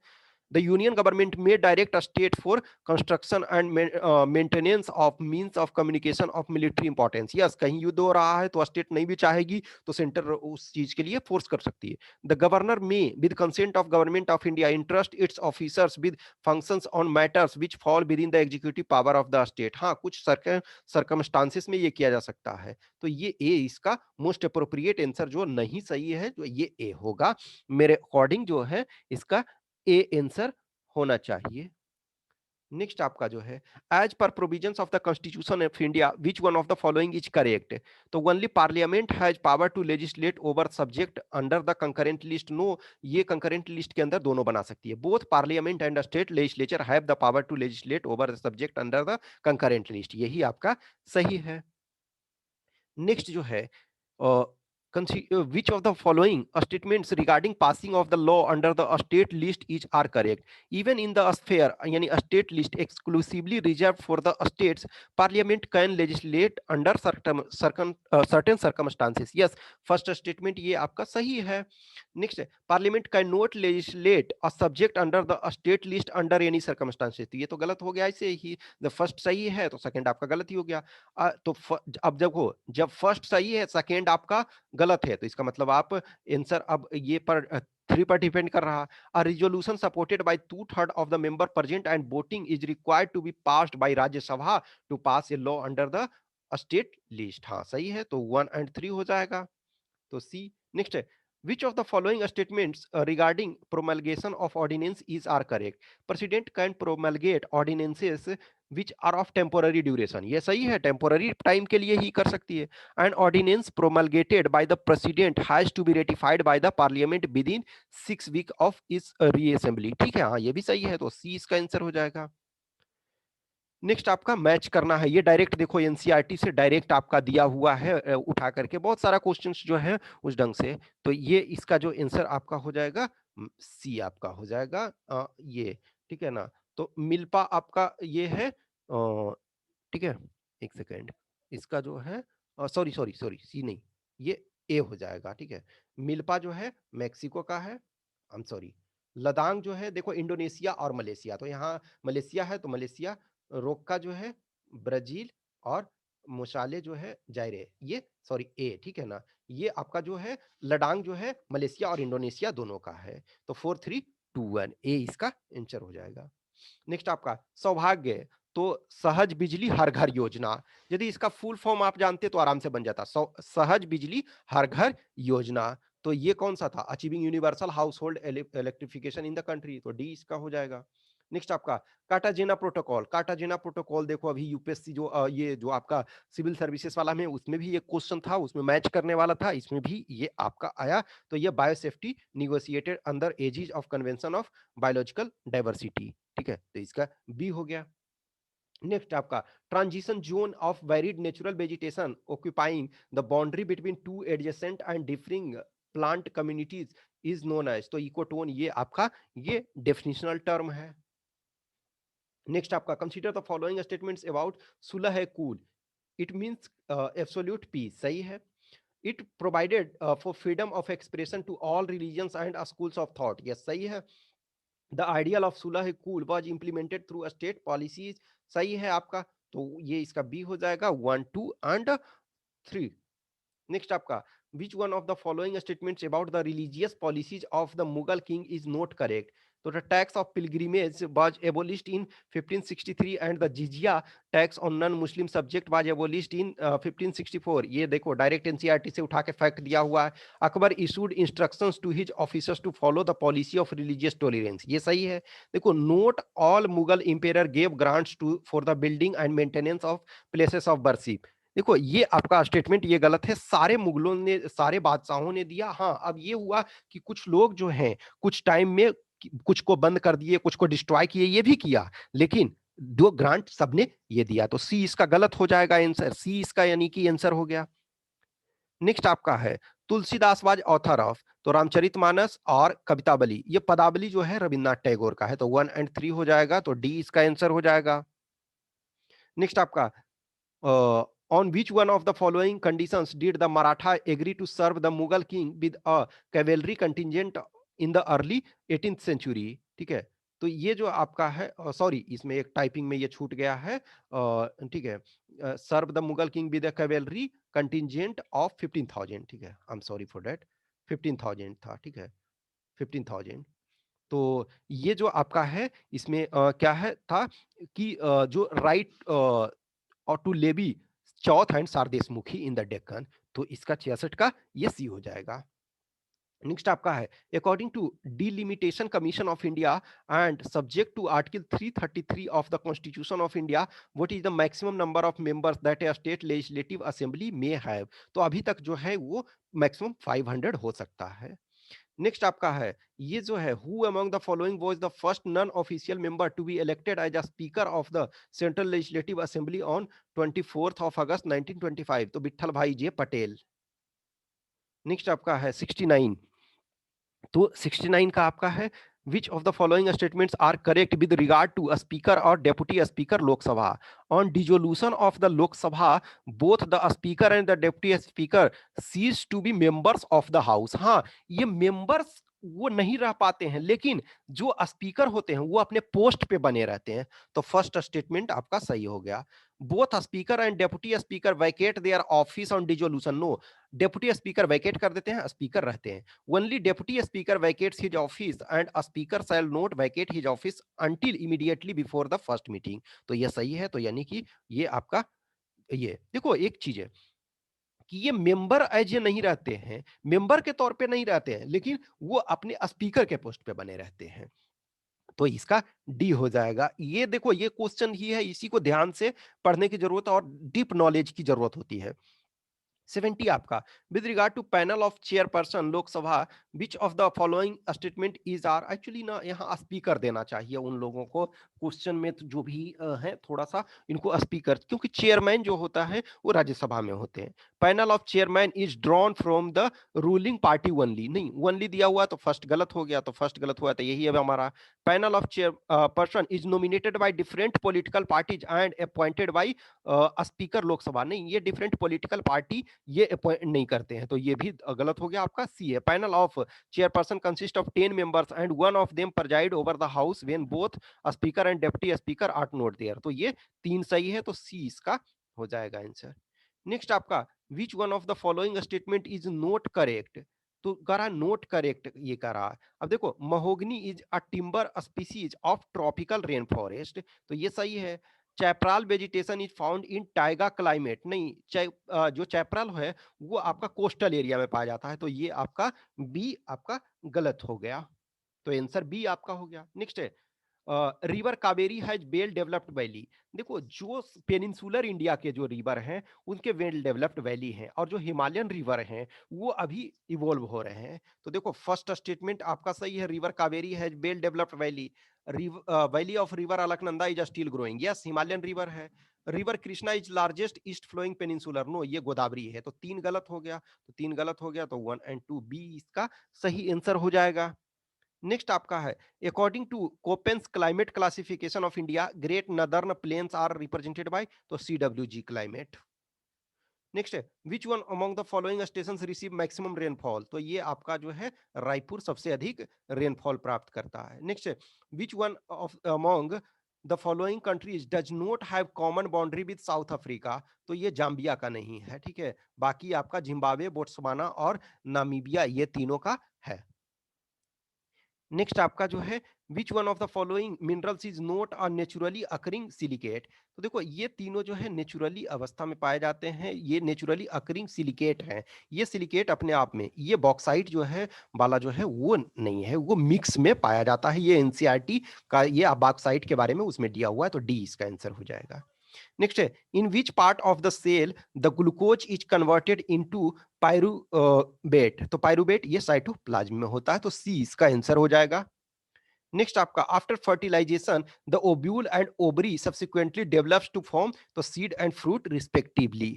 द यूनियन गवर्नमेंट में direct state for construction and maintenance of means of communication of military importance. Yes, कहीं युद्ध हो रहा है तो स्टेट नहीं भी चाहेगी तो सेंटर उस चीज के लिए फोर्स कर सकती है। द गवर्नर में with consent of government of India interest it's officers with functions on matters which fall with in the executive power of the state. हाँ, कुछ सर्कमस्टांसिस में ये किया जा सकता है। तो ये ए इसका मोस्ट अप्रोप्रिएट आंसर जो नहीं सही है, जो ये ए होगा मेरे अकॉर्डिंग, जो है इसका ए आंसर होना चाहिए। नेक्स्ट आपका जो है, as per provisions of the constitution of India which one of the following is correct. तो only parliament has power to legislate over subject under the concurrent list. No, ये concurrent list के अंदर दोनों बना सकती है। Both parliament and state legislature have the power to legislate over the subject under the concurrent list, यही आपका सही है। नेक्स्ट जो है, which of the following statements regarding passing of the law under the state list is are correct। even in the sphere यानी state list exclusively reserved for the states, parliament can legislate under certain circumstances। yes, first statement ये आपका सही है। next, parliament can not legislate a subject under the state list under any circumstances। तो ये तो गलत हो गया, ऐसे ही the first सही है तो second आपका गलत ही हो गया। तो अब देखो, जब फर्स्ट सही है सेकेंड आपका गलत है, तो इसका मतलब आप आंसर अब ये पर 3 पर डिपेंड कर रहा। A resolution supported by 2/3 of the member present and voting is required to be passed by Rajya Sabha to pass a law under the state list. हाँ सही है, तो 1 एंड 3 हो जाएगा, तो सी। नेक्स्ट है, which of the following statements regarding promulgation of ordinance is are correct। president can promulgate ordinances which are of temporary duration। ये सही है, टेम्पोररी टाइम के लिए ही कर सकती है। and ordinance promulgated by the president has to be ratified by the parliament within 6 weeks of its reassembly। ठीक है, हाँ ये भी सही है, तो सी इसका आंसर हो जाएगा। नेक्स्ट आपका मैच करना है, ये डायरेक्ट देखो एनसीईआरटी से डायरेक्ट आपका दिया हुआ है उठा करके, बहुत सारा क्वेश्चंस जो है उस ढंग से। तो ये इसका जो आंसर आपका हो जाएगा सी आपका हो जाएगा ये, ठीक है ना। तो मिल्पा आपका ये है, ठीक है, एक सेकेंड, इसका जो है सॉरी सॉरी सॉरी सी नहीं, ये ए हो जाएगा, ठीक है। मिल्पा जो है मैक्सिको का है, आई एम सॉरी। लदांग जो है देखो इंडोनेशिया और मलेशिया, तो यहाँ मलेशिया है तो मलेशिया। रोक्का जो है ब्राजील, और मोशाले जो है जायरे, ये सॉरी ए, ठीक है ना। ये आपका जो है लडांग जो है मलेशिया और इंडोनेशिया दोनों का है। तो 4-3-2-1 ए इसका आंसर हो जाएगा। नेक्स्ट आपका सौभाग्य, तो सहज बिजली हर घर योजना, यदि इसका फुल फॉर्म आप जानते तो आराम से बन जाता, सहज बिजली हर घर योजना। तो ये कौन सा था, achieving universal house hold electrification in the country, तो डी इसका हो जाएगा। नेक्स्ट आपका कार्टाजेना प्रोटोकॉल, कार्टाजेना प्रोटोकॉल देखो अभी यूपीएससी जो ये जो आपका सिविल सर्विसेज वाला में, उसमें भी ये क्वेश्चन था, उसमें मैच करने वाला था, इसमें भी ये आपका आया। तो ये biosafety negotiated under aegis of convention of biological diversity, ठीक है, तो इसका बी हो गया। नेक्स्ट आपका transition zone of varied natural vegetation occupying the boundary between two adjacent and differing plant communities is known as, तो इकोटोन ये आपका ये डेफिनेशनल टर्म है। नेक्स्ट आपका consider the following statements about Sulh-i-Kul, it means absolute peace, सही है। It provided for freedom of expression to all religions and schools of thought, yes सही है। The ideal of sulh kul was implemented through state policies, सही है आपका, तो ये इसका बी हो जाएगा 1, 2 एंड 3। नेक्स्ट आपका which one of the following statements about the religious policies of the Mughal king is not correct। तो the tax of pilgrimage was abolished in 1563 and the jizya tax on non-Muslim subject was abolished in 1564। ये देखो direct NCERT से उठा के fact दिया हुआ है। Akbar issued instructions to his officers to follow the policy of religious tolerance, ये सही है। देखो not all Mughal emperor gave grants to for the building and maintenance of places of worship। देखो ये आपका स्टेटमेंट ये गलत है, सारे मुगलों ने सारे बादशाहों ने दिया। हाँ अब ये हुआ कि कुछ लोग जो हैं कुछ टाइम में कुछ को बंद कर दिए, कुछ को डिस्ट्रॉय किए, ये भी किया, लेकिन दो ग्रांट सबने ये दिया, तो सी इसका गलत हो जाएगा आंसर, सी इसका यानी कि आंसर हो गया। नेक्स्ट आपका है तुलसीदास वाज ऑथर ऑफ, तो रामचरितमानस और कवितावली, ये पदावली जो है रविन्द्रनाथ टैगोर का है, तो 1 एंड 3 हो जाएगा, तो डी इसका आंसर हो जाएगा। नेक्स्ट आपका on which one of the following conditions did the Maratha agree to serve the Mughal king with a cavalry contingent in the early 18th century, ठीक है। तो ये जो आपका है सॉरी इसमें एक टाइपिंग में ये छूट गया है ठीक है serve the Mughal king with the cavalry contingent of 15,000 ठीक है I am sorry for that 15,000 था ठीक है 15,000 तो ये जो आपका है इसमें क्या है था कि जो right or to levy chauth and sardeshmukhi in the Deccan तो इसका 66 का ये सी हो जाएगा नेक्स्ट आपका है according to delimitation commission of India and subject article 333 of the constitution of India what is the maximum number of members that a state legislative assembly may have तो अभी तक जो है वो मैक्सिमम 500 हो सकता है नेक्स्ट आपका है ये जो है who among the following was the first non official member to be elected as a speaker of the central legislative assembly on 24th of August 1925 तो विट्ठल भाई जे पटेल नेक्स्ट आपका है 69 तो 69 का आपका है which of the following statements are correct with regard to a speaker or deputy speaker lok sabha on dissolution of the lok sabha both the speaker and the deputy speaker cease to be members of the house हाँ ये members वो नहीं रह पाते हैं लेकिन जो speaker होते हैं वो अपने पोस्ट पे बने रहते हैं तो फर्स्ट स्टेटमेंट आपका सही हो गया both speaker and deputy speaker vacate their office on dissolution no deputy speaker vacate कर देते हैं स्पीकर रहते हैं Only deputy speaker vacates his office and a speaker shall not vacate his office until immediately before the first meeting. तो ये सही है तो यानी कि ये आपका ये देखो एक चीज है कि ये मेंबर एज ये नहीं रहते हैं मेंबर के तौर पे नहीं रहते हैं लेकिन वो अपने स्पीकर के पोस्ट पे बने रहते हैं तो इसका डी हो जाएगा ये देखो ये क्वेश्चन ही है इसी को ध्यान से पढ़ने की जरूरत है और डीप नॉलेज की जरूरत होती है 70 आपका with regard to panel of chairperson Lok Sabha which of the following statement is are actually ना यहाँ स्पीकर देना चाहिए उन लोगों को क्वेश्चन में तो जो भी है थोड़ा सा इनको स्पीकर क्योंकि चेयरमैन जो होता है वो राज्यसभा में होते हैं panel of chairman is drawn from the ruling party only नहीं ओनली दिया हुआ तो फर्स्ट गलत हो गया तो फर्स्ट गलत हुआ तो यही है हमारा panel of chair person is nominated by different political parties and appointed by speaker Lok Sabha नहीं ये डिफरेंट पॉलिटिकल पार्टी ये अपॉइंट नहीं करते हैं तो ये भी गलत हो गया आपका सी है panel of chairperson consist of 10 members and one of them preside over the house when both speaker and deputy speaker are not there तो ये तीन सही है तो सी इसका हो जाएगा आंसर नेक्स्ट आपका which one of the following statement is not correct तो करा नोट करेक्ट ये करा अब देखो mahogany is a timber species of tropical rain forest तो ये सही है chaparral vegetation is found in taiga climate नहीं जो चैपराल है वो आपका कोस्टल एरिया में पाया जाता है तो ये आपका बी आपका गलत हो गया तो आंसर बी आपका हो गया नेक्स्ट है river Kaveri has well developed valley देखो जो पेनिनसुलर इंडिया के जो रिवर हैं उनके वेल डेवलप्ड वैली हैं और जो हिमालयन रिवर हैं वो अभी इवॉल्व हो रहे हैं तो देखो फर्स्ट स्टेटमेंट आपका सही है river Kaveri has well developed valley valley of river Alaknanda is still growing yes Himalayan river है river Krishna is largest east flowing peninsular no ये गोदावरी है तो तीन गलत हो गया तो तीन गलत हो गया तो 1 और 2 बी इसका सही आंसर हो जाएगा नेक्स्ट आपका है according to Koppen's climate classification of India great northern plains are represented by तो सीडब्ल्यूजी क्लाइमेट नेक्स्ट है which one among the following stations receive maximum rainfall तो ये आपका जो है रायपुर सबसे अधिक रेनफॉल प्राप्त करता है नेक्स्ट है which one of among the following countries does not have common boundary with south Africa तो ये जाम्बिया का नहीं है ठीक है बाकी आपका जिम्बाब्वे बोट्सवाना और नामीबिया ये तीनों का है नेक्स्ट आपका जो है which one of the following minerals is not a naturally occurring silicate तो देखो ये तीनों जो है नेचुरली अवस्था में पाए जाते हैं ये नेचुरली अकरिंग सिलिकेट हैं ये सिलिकेट अपने आप में ये बॉक्साइट जो है वाला जो है वो नहीं है वो मिक्स में पाया जाता है ये एनसीईआरटी का ये बॉक्साइट के बारे में उसमें दिया हुआ है तो डी इसका आंसर हो जाएगा नेक्स्ट है in which part of the cell the glucose is converted into pyruvate तो पायरुबेट ये साइटोप्लाज्म में होता है तो सी इसका आंसर हो जाएगा नेक्स्ट आपका after fertilization the ovule and ovary subsequently develops to form तो seed and fruit respectively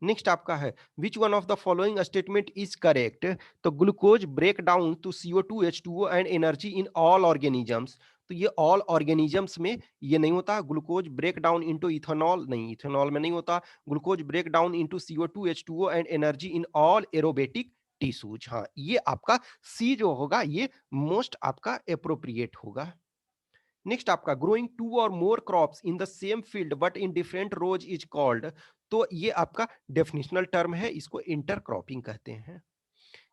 next आपका है which one of the following statement is correct तो glucose break down to CO2 H2O and energy in all organisms तो ये all organisms में ये नहीं होता glucose break down into ethanol नहीं इथेनॉल में नहीं होता glucose break down into CO2 H2O and energy in all aerobatic tissues. हाँ, ये आपका सी जो होगा ये मोस्ट आपका एप्रोप्रिएट होगा। नेक्स्ट आपका growing two or more crops in the same field but in different rows is called. तो ये आपका डेफिनेशनल टर्म है, इसको इंटरक्रॉपिंग कहते हैं।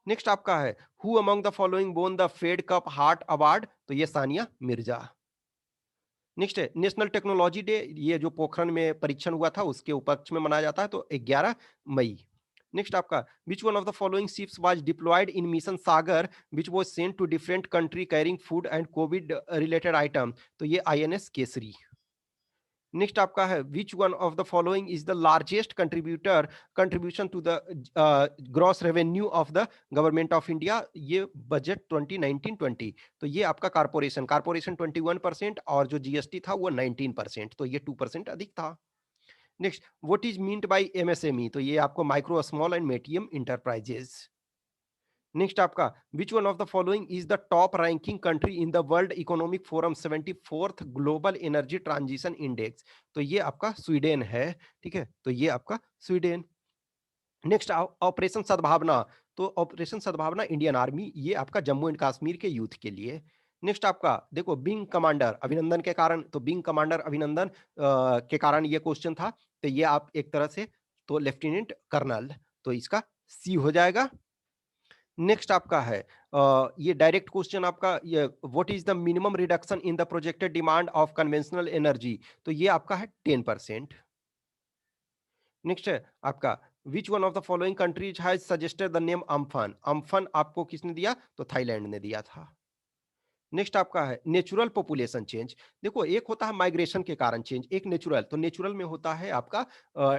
नेक्स्ट आपका है who among the following bone the Fed Cup heart award. तो ये सानिया मिर्जा। नेक्स्ट है नेशनल टेक्नोलॉजी डे, ये जो पोखरण में परीक्षण हुआ था उसके उपलक्ष्य में मनाया जाता है, तो 11 मई। नेक्स्ट आपका which one of the following ships was deployed in mission Sagar which was sent to different country carrying food and covid related item. तो ये आईएनएस केसरी। नेक्स्ट आपका है which one of the following is the largest contribution to the gross revenue of the government of India. ये budget 2019-20। तो ये आपका corporation corporation 21% और जो जीएसटी था वो 19%, तो ये 2% अधिक था। Next what is meant by MSME. तो ये आपको micro small and medium enterprises. Next आपका which one of the following is the top ranking country in the world economic forum 74th global energy transition index. तो ये आपका Sweden है। ठीक है, तो ये आपका स्वीडन। नेक्स्ट ऑपरेशन सद्भावना। तो ऑपरेशन सद्भावना इंडियन आर्मी, ये आपका जम्मू एंड कश्मीर के यूथ के लिए। नेक्स्ट आपका देखो विंग कमांडर अभिनंदन के कारण, तो विंग कमांडर अभिनंदन के कारण ये क्वेश्चन था, तो ये आप एक तरह से तो लेफ्टिनेंट कर्नल, तो इसका सी हो जाएगा। नेक्स्ट आपका है ये डायरेक्ट क्वेश्चन आपका, ये what is the minimum reduction in the projected demand of conventional energy. तो ये आपका है 10%। नेक्स्ट है आपका which one of the following countries has suggested the name Amphan. Amphan आपको किसने दिया, तो थाईलैंड ने दिया था। नेक्स्ट आपका है नेचुरल पॉपुलेशन चेंज। देखो एक होता है माइग्रेशन के कारण चेंज, एक नेचुरल। तो नेचुरल में होता है आपका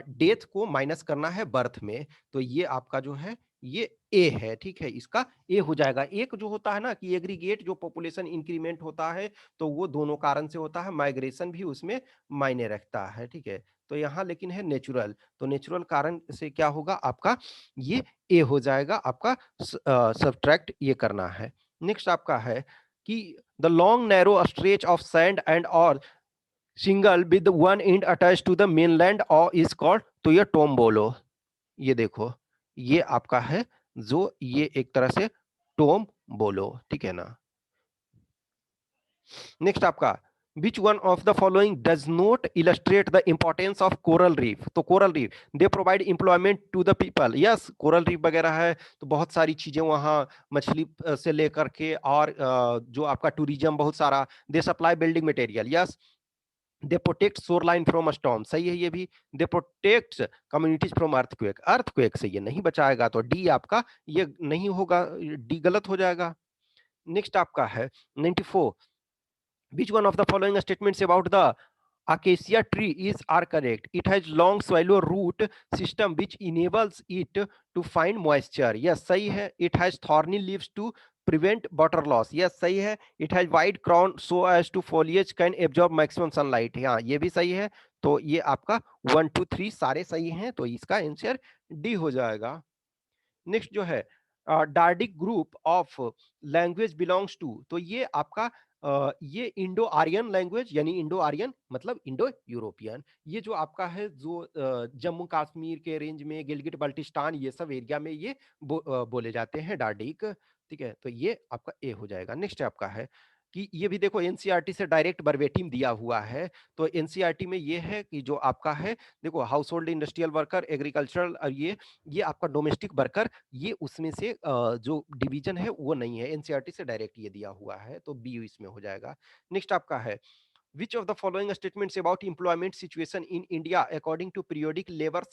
डेथ को माइनस करना है बर्थ में, तो ये आपका जो है ये ए है। ठीक है, इसका ए हो जाएगा। एक जो होता है ना कि एग्रीगेट जो पॉपुलेशन इंक्रीमेंट होता है, तो वो दोनों कारण से होता है, माइग्रेशन भी उसमें मायने रखता है। ठीक है, तो यहाँ लेकिन है नेचुरल, तो नेचुरल कारण से क्या होगा आपका ये ए हो जाएगा, आपका सब्ट्रैक्ट ये करना है। नेक्स्ट आपका है कि the long narrow stretch of sand and और single with one end attached to the mainland और इज कॉल्ड। तो ये टोम्बोलो। ये देखो ये आपका है जो ये एक तरह से टोम बोलो। ठीक है ना। नेक्स्ट आपका which one of the following does not illustrate the importance of coral reef. तो coral reef they provide employment to the people. Yes, coral reef वगैरह है तो बहुत सारी चीजें वहां मछली से लेकर के और जो आपका टूरिज्म बहुत सारा। They supply building material. Yes, they protect shoreline from storm. सही है ये भी। They protect communities from earthquake. Earthquake से ये नहीं बचाएगा, तो डी आपका ये नहीं होगा, डी गलत हो जाएगा। नेक्स्ट आपका है 94 which one of the following statements about the acacia tree is are correct? It has long swallow root system which enables it to find moisture. Yes, सही है. It has thorny leaves to prevent water loss. Yes, सही है. It has wide crown so as to foliage can absorb maximum sunlight. हाँ, ये भी सही है. तो ये आपका 1 2 3 सारे सही हैं, तो इसका आंसर डी हो जाएगा। नेक्स्ट जो है Dardic group of language belongs to. तो ये आपका ये इंडो आर्यन लैंग्वेज, यानी इंडो आर्यन मतलब इंडो यूरोपियन। ये जो आपका है जो जम्मू कश्मीर के रेंज में गिलगिट बल्टिस्तान ये सब एरिया में ये बोले जाते हैं डार्डिक। ठीक है, तो ये आपका ए हो जाएगा। नेक्स्ट आपका है कि ये भी देखो एनसीईआरटी से डायरेक्ट वर्बेटिम दिया हुआ है। तो एनसीईआरटी में ये है कि जो आपका है देखो house hold industrial worker agricultural और ये आपका डोमेस्टिक वर्कर, ये उसमें से जो डिवीजन है वो नहीं है, एनसीईआरटी से डायरेक्ट ये दिया हुआ है, तो बी इसमें हो जाएगा। नेक्स्ट आपका है which of the following statements about employment situation in India according to periodic labor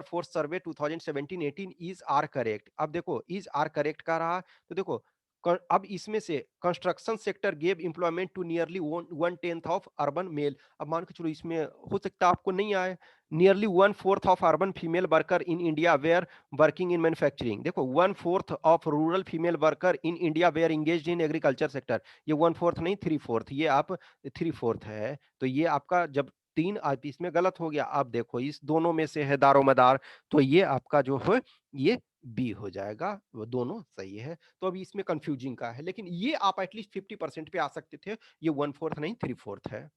force survey 2017-18 is are correct। अब देखो is are correct का रहा, तो देखो अब इसमें से construction sector gave employment to nearly 1/10 of urban male. अब मान के चलो इसमें हो सकता है आपको नहीं आए। Nearly 1/4 of urban female worker in India were working in manufacturing. देखो 1/4 of rural female worker in India were engage in agriculture sector. ये 1/4 नहीं 3/4, ये आप 3/4 है। तो ये आपका जब तीन आप इसमें गलत हो गया। आप देखो इस दोनों में से है दारोमदार, तो ये आपका जो है ये बी हो जाएगा, वो दोनों सही है। तो अभी इसमें कंफ्यूजिंग का है, लेकिन ये आप एटलीस्ट 50% पे आ सकते थे, ये 1/4 नहीं 3/4 है।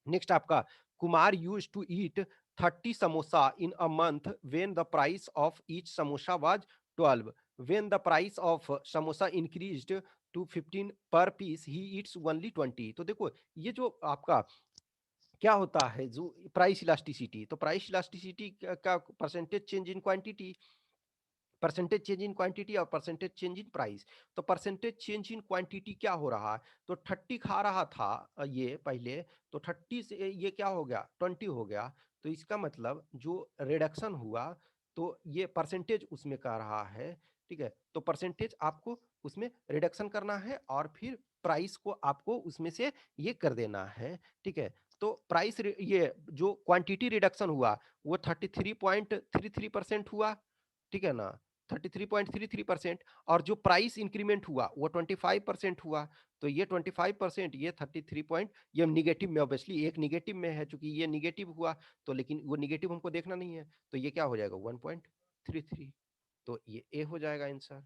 नेक्स्ट आपका Kumar use to eat 30 samosa in a month when the price of each samosa was 12 when the price of samosa increased to 15 per piece he eats only 20। तो देखो ये जो आपका क्या होता है जो प्राइस इलास्टिसिटी, तो प्राइस इलास्टिसिटी का percentage change in quantity, percentage change in quantity और परसेंटेज चेंज इन प्राइस। तो परसेंटेज चेंज इन क्वांटिटी क्या हो रहा है, तो 30 खा रहा था ये पहले, तो 30 से ये क्या हो गया 20 हो गया। तो इसका मतलब जो रिडक्शन हुआ तो ये परसेंटेज उसमें कर रहा है। ठीक है, तो परसेंटेज आपको उसमें रिडक्शन करना है और फिर प्राइस को आपको उसमें से ये कर देना है। ठीक है, तो प्राइस ये जो क्वांटिटी रिडक्शन हुआ वो 33.33% हुआ। ठीक है ना, 33.33%। और जो प्राइस इंक्रीमेंट हुआ वो 25% हुआ। तो ये 25%, ये 33 पॉइंट, ये निगेटिव में, ऑब्वियसली एक निगेटिव में है चूंकि ये निगेटिव हुआ, तो लेकिन वो निगेटिव हमको देखना नहीं है, तो ये क्या हो जाएगा 1.33। तो ये ए हो जाएगा आंसर।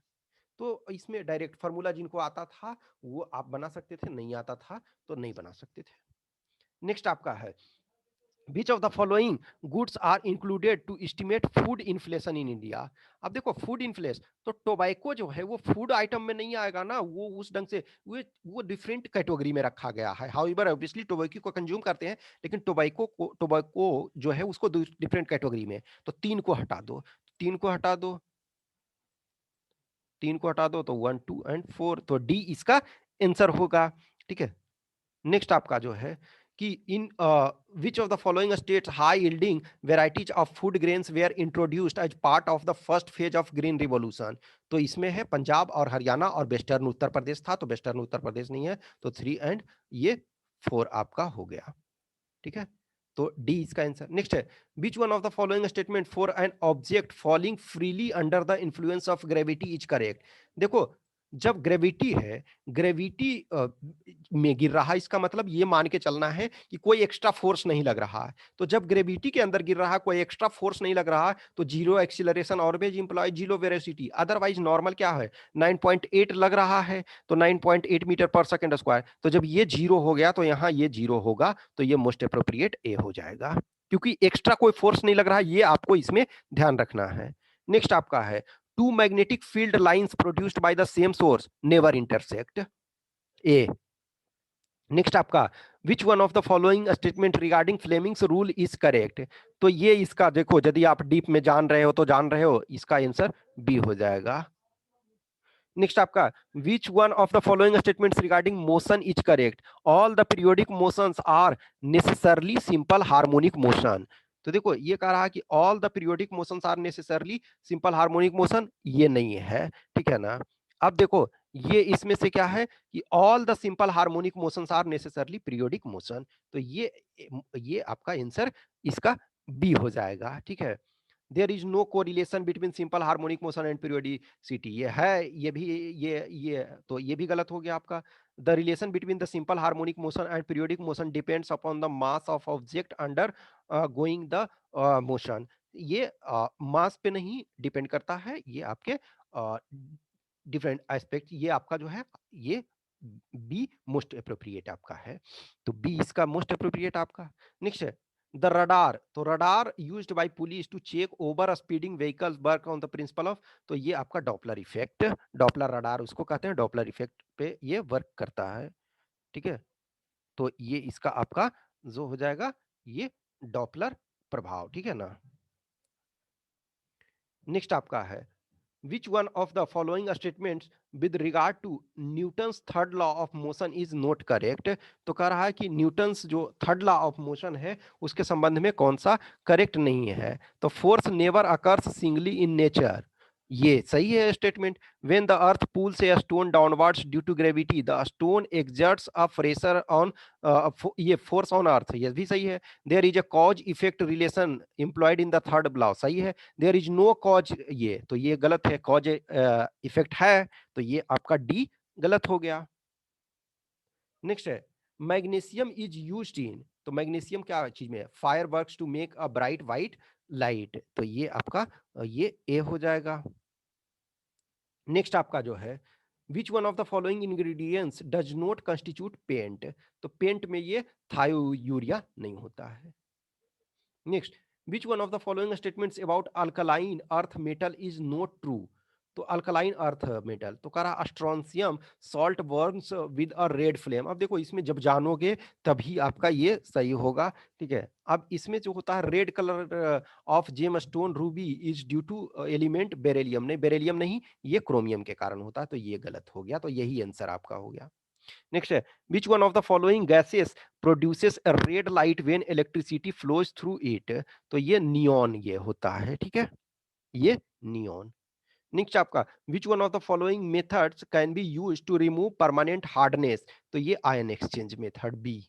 तो इसमें डायरेक्ट फार्मूला जिनको आता था वो आप बना सकते थे, नहीं आता था तो नहीं बना सकते थे। नेक्स्ट आपका है Which of the following goods are included to estimate food inflation in India? अब देखो फूड इन्फ्लेशन, तो टोबैको जो है वो फूड आइटम में नहीं आएगा ना, वो उस ढंग से वो डिफरेंट कैटेगरी में रखा गया है। हाउएवर ऑब्वियसली टोबैको को कंज्यूम करते हैं, लेकिन टोबैको जो है उसको डिफरेंट कैटेगरी में। तो 3 को हटा दो, 3 को हटा दो, 3 को हटा दो, तो 1 2 एंड 4, तो डी इसका आंसर होगा। ठीक है, नेक्स्ट आपका जो है कि in which of the following states high yielding varieties of food grains were introduced as part of the first phase of green revolution. तो इसमें है पंजाब और हरियाणा और वेस्टर्न उत्तर प्रदेश था, तो वेस्टर्न उत्तर प्रदेश नहीं है, तो 3 एंड ये 4 आपका हो गया। ठीक है, तो डी इसका आंसर। नेक्स्ट है which one of the following statement for an object falling freely under the influence of gravity is correct. देखो जब ग्रेविटी है, ग्रेविटी में गिर रहा है, इसका मतलब ये मान के चलना है कि कोई एक्स्ट्रा फोर्स नहीं लग रहा है। तो जब ग्रेविटी के अंदर गिर रहा है, कोई एक्स्ट्रा फोर्स नहीं लग रहा है, तो zero acceleration always imply zero velocity. Otherwise normal क्या है 9.8 लग रहा है, तो 9.8 मीटर पर सेकंड स्क्वायर। तो जब ये जीरो हो गया तो यहाँ ये जीरो होगा, तो ये मोस्ट अप्रोप्रिएट ए हो जाएगा, क्योंकि एक्स्ट्रा कोई फोर्स नहीं लग रहा है, ये आपको इसमें ध्यान रखना है। नेक्स्ट आपका है two magnetic field lines produced by the same source never intersect। A। Next आपका which one of the following statement regarding Fleming's rule is correct. तो ये इसका देखो, यदि आप डीप में जान रहे हो तो जान रहे हो, इसका आंसर बी हो जाएगा। नेक्स्ट आपका which one of the following statements regarding motion is correct. All the periodic motions are necessarily simple harmonic motion. तो देखो ये कह रहा है कि all the periodic motions are necessarily simple harmonic motion, ये नहीं है। ठीक है ना, अब देखो ये इसमें से क्या है कि all the simple harmonic motions are necessarily periodic motion, तो ये आपका आंसर इसका बी हो जाएगा। ठीक है, there is no correlation between simple harmonic motion and periodicity, ये है, ये भी ये तो ये भी गलत हो गया आपका। The relation between the simple harmonic motion and periodic motion depends upon the mass of object under going the motion. ये मास पे नहीं डिपेंड करता है, ये आपके डिफरेंट एस्पेक्ट, ये आपका जो है ये बी मोस्ट अप्रोप्रिएट आपका है, तो बी इसका मोस्ट अप्रोप्रिएट आपका। नेक्स्ट है द रडार, तो radar used by police to check over speeding vehicles work on the principle of, तो ये आपका डॉपलर इफेक्ट, डॉपलर रडार उसको कहते हैं, डॉपलर इफेक्ट पे ये वर्क करता है। ठीक है, तो ये इसका आपका जो हो जाएगा ये डॉपलर प्रभाव। ठीक है ना, नेक्स्ट आपका है which one of the following statements with regard to Newton's third law of motion is not correct. तो कह रहा है कि न्यूटन्स जो थर्ड लॉ ऑफ मोशन है उसके संबंध में कौन सा करेक्ट नहीं है। तो force never occurs singly in nature, ये सही है statement. When the earth pulls a stone downwards due to gravity the stone exerts a pressure on, ये फोर्स ऑन अर्थ, ये भी सही है। There is a cause effect relation employed in the third law, सही है। There is no cause, ये तो ये गलत है, कॉज इफेक्ट है, तो ये आपका डी गलत हो गया। नेक्स्ट है मैग्नीशियम इज यूज्ड इन, तो मैग्नीशियम क्या चीज में, fire works to make a bright white light, तो ये आपका ये ए हो जाएगा। नेक्स्ट आपका जो है which one of the following ingredients does not constitute paint, तो पेंट में ये थायोयूरिया नहीं होता है। Next which one of the following statements about alkaline earth metal is not true, तो अल्कलाइन अर्थ मेटल। तो कह रहा strontium salt burns with a red flame. अब देखो इसमें जब जानोगे तभी आपका ये सही होगा, ठीक है। अब इसमें जो होता है red colour of gem stone ruby is due to element beryllium, नहीं बेरिलियम नहीं, ये क्रोमियम के कारण होता है, तो ये गलत हो गया, तो यही आंसर आपका हो गया। नेक्स्ट है which one of the following gases produces a red light when electricity flows through it. तो ये नियॉन ये होता है, ठीक है, ये नियॉन। नेक्स्ट आपका which one of the following methods can be use to remove permanent hardness. तो ये ion exchange method B.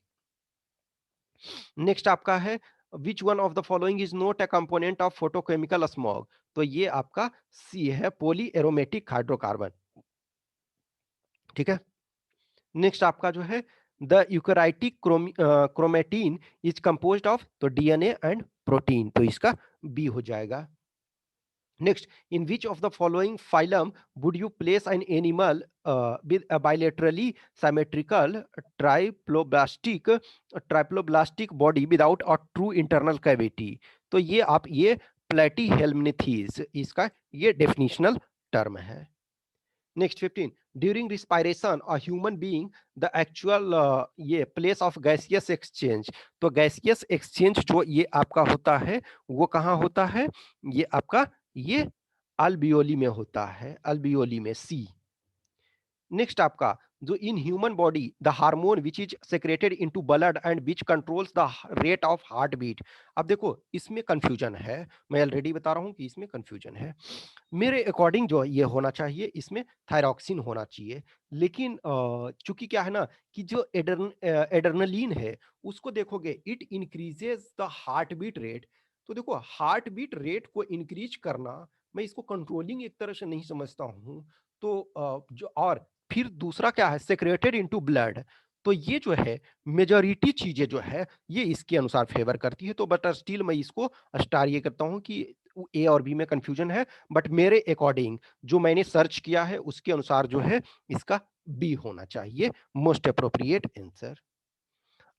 Next आपका है which one of the following is not a component of photochemical smog. तो ये आपका C है, poly aromatic hydrocarbon, ठीक है। नेक्स्ट आपका जो है the eukaryotic chromatin is composed of, तो डीएनए एंड प्रोटीन, तो इसका बी हो जाएगा। Next in which of the following phylum would you place an animal with a bilaterally symmetrical triploblastic triploblastic body without a true internal cavity. तो ये आप ये platyhelminthes, इसका ये डेफिनेशनल टर्म है। Next 15 during respiration a human being the actual ये place of gaseous exchange. तो gaseous exchange जो ये आपका होता है वो कहाँ होता है, ये आपका ये अल्बियोली में होता है, अल्बियोली में, सी। नेक्स्ट आपका जो in human body the hormone which is secreted into blood and which controls the rate of heart beat. अब देखो इसमें कंफ्यूजन है, मैं ऑलरेडी बता रहा हूं कि इसमें कंफ्यूजन है। मेरे अकॉर्डिंग जो ये होना चाहिए इसमें थायरॉक्सिन होना चाहिए, लेकिन चूंकि क्या है ना कि जो एड्रेनलिन है उसको देखोगे it increases the heart beat rate. तो देखो हार्ट बीट रेट को इंक्रीज करना, मैं इसको कंट्रोलिंग एक तरह से नहीं समझता हूं। तो जो और फिर दूसरा क्या है सेक्रेटेड इनटू ब्लड, तो ये जो है मेजॉरिटी चीजें जो है ये इसके अनुसार फेवर करती है, तो बट स्टिल मैं इसको स्टार ये करता हूं कि ए और बी में कंफ्यूजन है, बट मेरे अकॉर्डिंग जो मैंने सर्च किया है उसके अनुसार जो है इसका बी होना चाहिए मोस्ट अप्रोप्रिएट आंसर।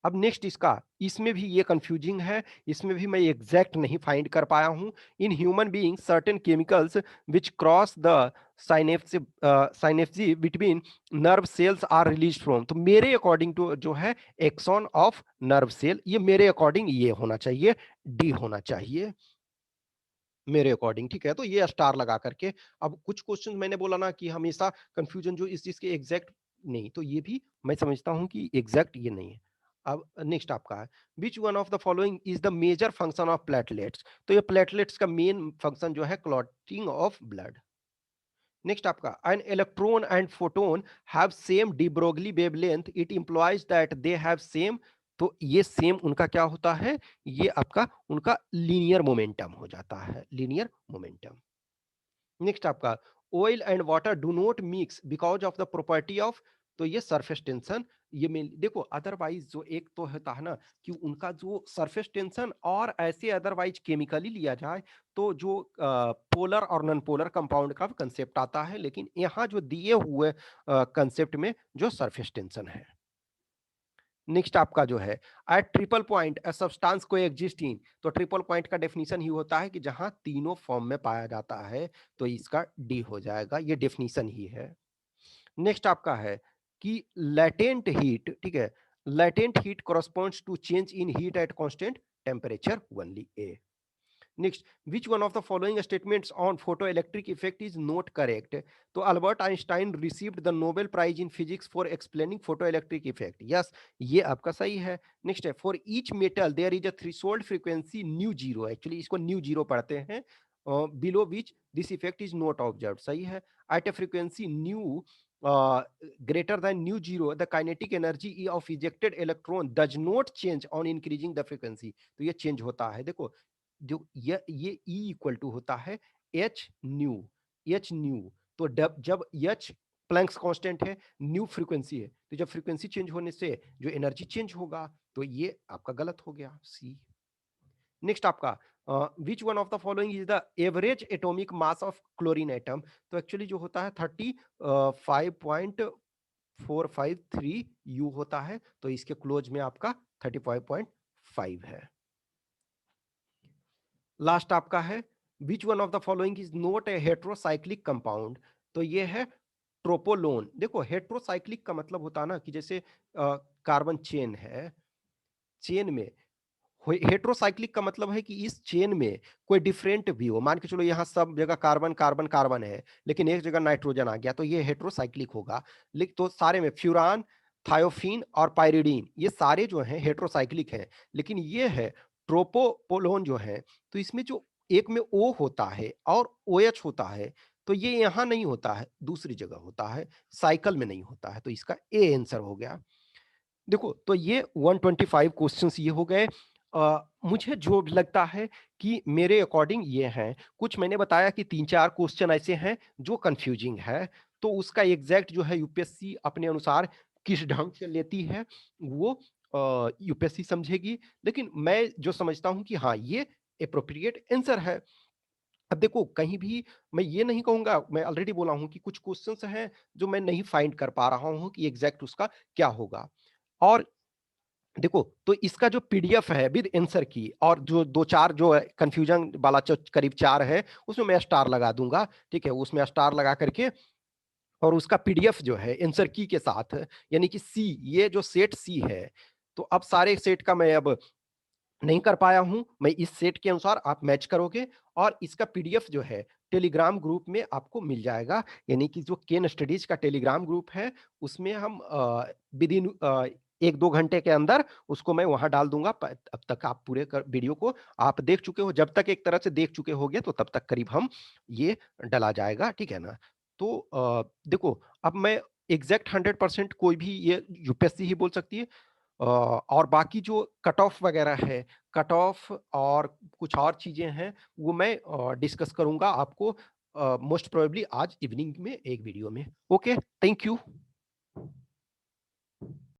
अब नेक्स्ट इसका, इसमें भी ये कंफ्यूजिंग है, इसमें भी मैं एग्जैक्ट नहीं फाइंड कर पाया हूं। In human being certain chemicals which cross the synapse between nerve cells are released from. तो मेरे अकॉर्डिंग टू जो है एक्सॉन ऑफ नर्व सेल, ये मेरे अकॉर्डिंग ये होना चाहिए, डी होना चाहिए मेरे अकॉर्डिंग, ठीक है। तो ये स्टार लगा करके, अब कुछ क्वेश्चन मैंने बोला ना कि हमेशा कंफ्यूजन जो इस चीज के एग्जैक्ट नहीं, तो ये भी मैं समझता हूं कि एग्जैक्ट ये नहीं है। अब नेक्स्ट आपका है which one of the following is the major function of platelets. तो ये प्लेटलेट्स का मेन फंक्शन जो है क्लॉटिंग ऑफ ब्लड। नेक्स्ट आपका an electron and photon have same de Broglie wavelength it implies that they have same. तो ये same उनका क्या होता है, ये आपका उनका लीनियर मोमेंटम हो जाता है, लीनियर मोमेंटम। नेक्स्ट आपका oil and water do not mix because of the property of. तो ये सरफेस टेंशन, ये मेन देखो अदरवाइज जो एक तो होता है ना कि उनका जो सरफेस टेंशन, और ऐसे अदरवाइज केमिकली लिया जाए तो जो पोलर और नॉन पोलर कंपाउंड का कंसेप्ट आता है, लेकिन यहाँ जो दिए हुए कंसेप्ट में जो सरफेस टेंशन है। नेक्स्ट आपका जो है at triple point a substance को एग्जिस्टिंग। तो ट्रिपल पॉइंट का डेफिनेशन ही होता है कि जहां तीनों फॉर्म में पाया जाता है, तो इसका डी हो जाएगा, ये डेफिनेशन ही है। नेक्स्ट आपका है कि लेटेंट हीट, ठीक है, latent heat corresponds to change in heat at constant temperature only, A. Next, which one of the following statements on photoelectric effect is not correct? तो Albert Einstein received the Nobel Prize in Physics for explaining photoelectric effect. Yes, ये आपका सही है। Next है for each metal there is a threshold frequency nu zero. Actually इसको nu zero पढ़ते हैं, below which this effect is not observed. सही है। At a frequency nu greater than nu zero, the kinetic energy of ejected electron does not change on increasing the frequency. तो ये change होता है, देखो जो ये E इक्वल टू होता है एच न्यू, एच न्यू। तो जब एच प्लैंक्स कांस्टेंट है, न्यू फ्रीक्वेंसी है, तो जब फ्रीक्वेंसी चेंज होने से जो एनर्जी चेंज होगा, तो ये आपका गलत हो गया, सी। नेक्स्ट आपका which one of the following is the average atomic mass of chlorine atom. तो एक्चुअली जो होता है 35.453 यू होता है, तो इसके क्लोज में आपका 35.5 है। लास्ट आपका है which one of the following is not a heterocyclic compound? तो ये है ट्रोपोलोन। देखो हेट्रोसाइक्लिक का मतलब होता है ना कि जैसे कार्बन चेन है, चेन में हेट्रोसाइक्लिक का मतलब है कि इस चेन में कोई डिफरेंट भी हो। मान के चलो यहाँ सब जगह कार्बन कार्बन कार्बन है, लेकिन एक जगह नाइट्रोजन आ गया, तो ये हेट्रोसाइक्लिक होगा। लेकिन तो सारे में फ्यूरान, थायोफीन और पायरिडीन ये सारे जो हैं हेट्रोसाइक्लिक हैं। लेकिन ये है ट्रोपोपोलोन जो है, तो इसमें जो एक में ओ होता है और ओ एच होता है, तो ये यहाँ नहीं होता है, दूसरी जगह होता है, साइकिल में नहीं होता है। तो इसका ए आंसर हो गया। देखो तो ये 125 क्वेश्चंस ये हो गए। मुझे जो लगता है कि मेरे अकॉर्डिंग ये हैं, कुछ मैंने बताया कि 3-4 क्वेश्चन ऐसे हैं जो कंफ्यूजिंग है, तो उसका एग्जैक्ट जो है यूपीएससी अपने अनुसार किस ढंग से लेती है वो यूपीएससी समझेगी। लेकिन मैं जो समझता हूँ कि हाँ, ये एप्रोप्रिएट आंसर है। अब देखो कहीं भी मैं ये नहीं कहूँगा, मैं ऑलरेडी बोला हूँ कि कुछ क्वेश्चंस हैं जो मैं नहीं फाइंड कर पा रहा हूँ कि एग्जैक्ट उसका क्या होगा। और देखो तो इसका जो पीडीएफ है विद आंसर की, और जो 2-4 जो कंफ्यूजन वाला जो करीब 4 है, उसमें मैं स्टार लगा दूंगा। ठीक है, उसमें स्टार लगा करके और उसका पीडीएफ जो है आंसर की के साथ, यानी कि सी, ये जो सेट सी है, तो अब सारे सेट का मैं अब नहीं कर पाया हूं, मैं इस सेट के अनुसार आप मैच करोगे और इसका पीडीएफ जो है टेलीग्राम ग्रुप में आपको मिल जाएगा। यानी कि जो केन स्टडीज का टेलीग्राम ग्रुप है, उसमें हम विद इन 1-2 घंटे के अंदर उसको मैं वहां डाल दूंगा। अब तक आप पूरे वीडियो को आप देख चुके हो, जब तक एक तरह से देख चुके होगे तो तब तक करीब हम ये डला जाएगा। ठीक है ना? तो देखो अब मैं एग्जैक्ट 100% कोई भी ये यूपीएससी ही बोल सकती है। और बाकी जो कट ऑफ वगैरह है, कट ऑफ और कुछ और चीजें हैं, वो मैं डिस्कस करूंगा आपको मोस्ट प्रोबेबली आज इवनिंग में एक वीडियो में। Okay, thank you.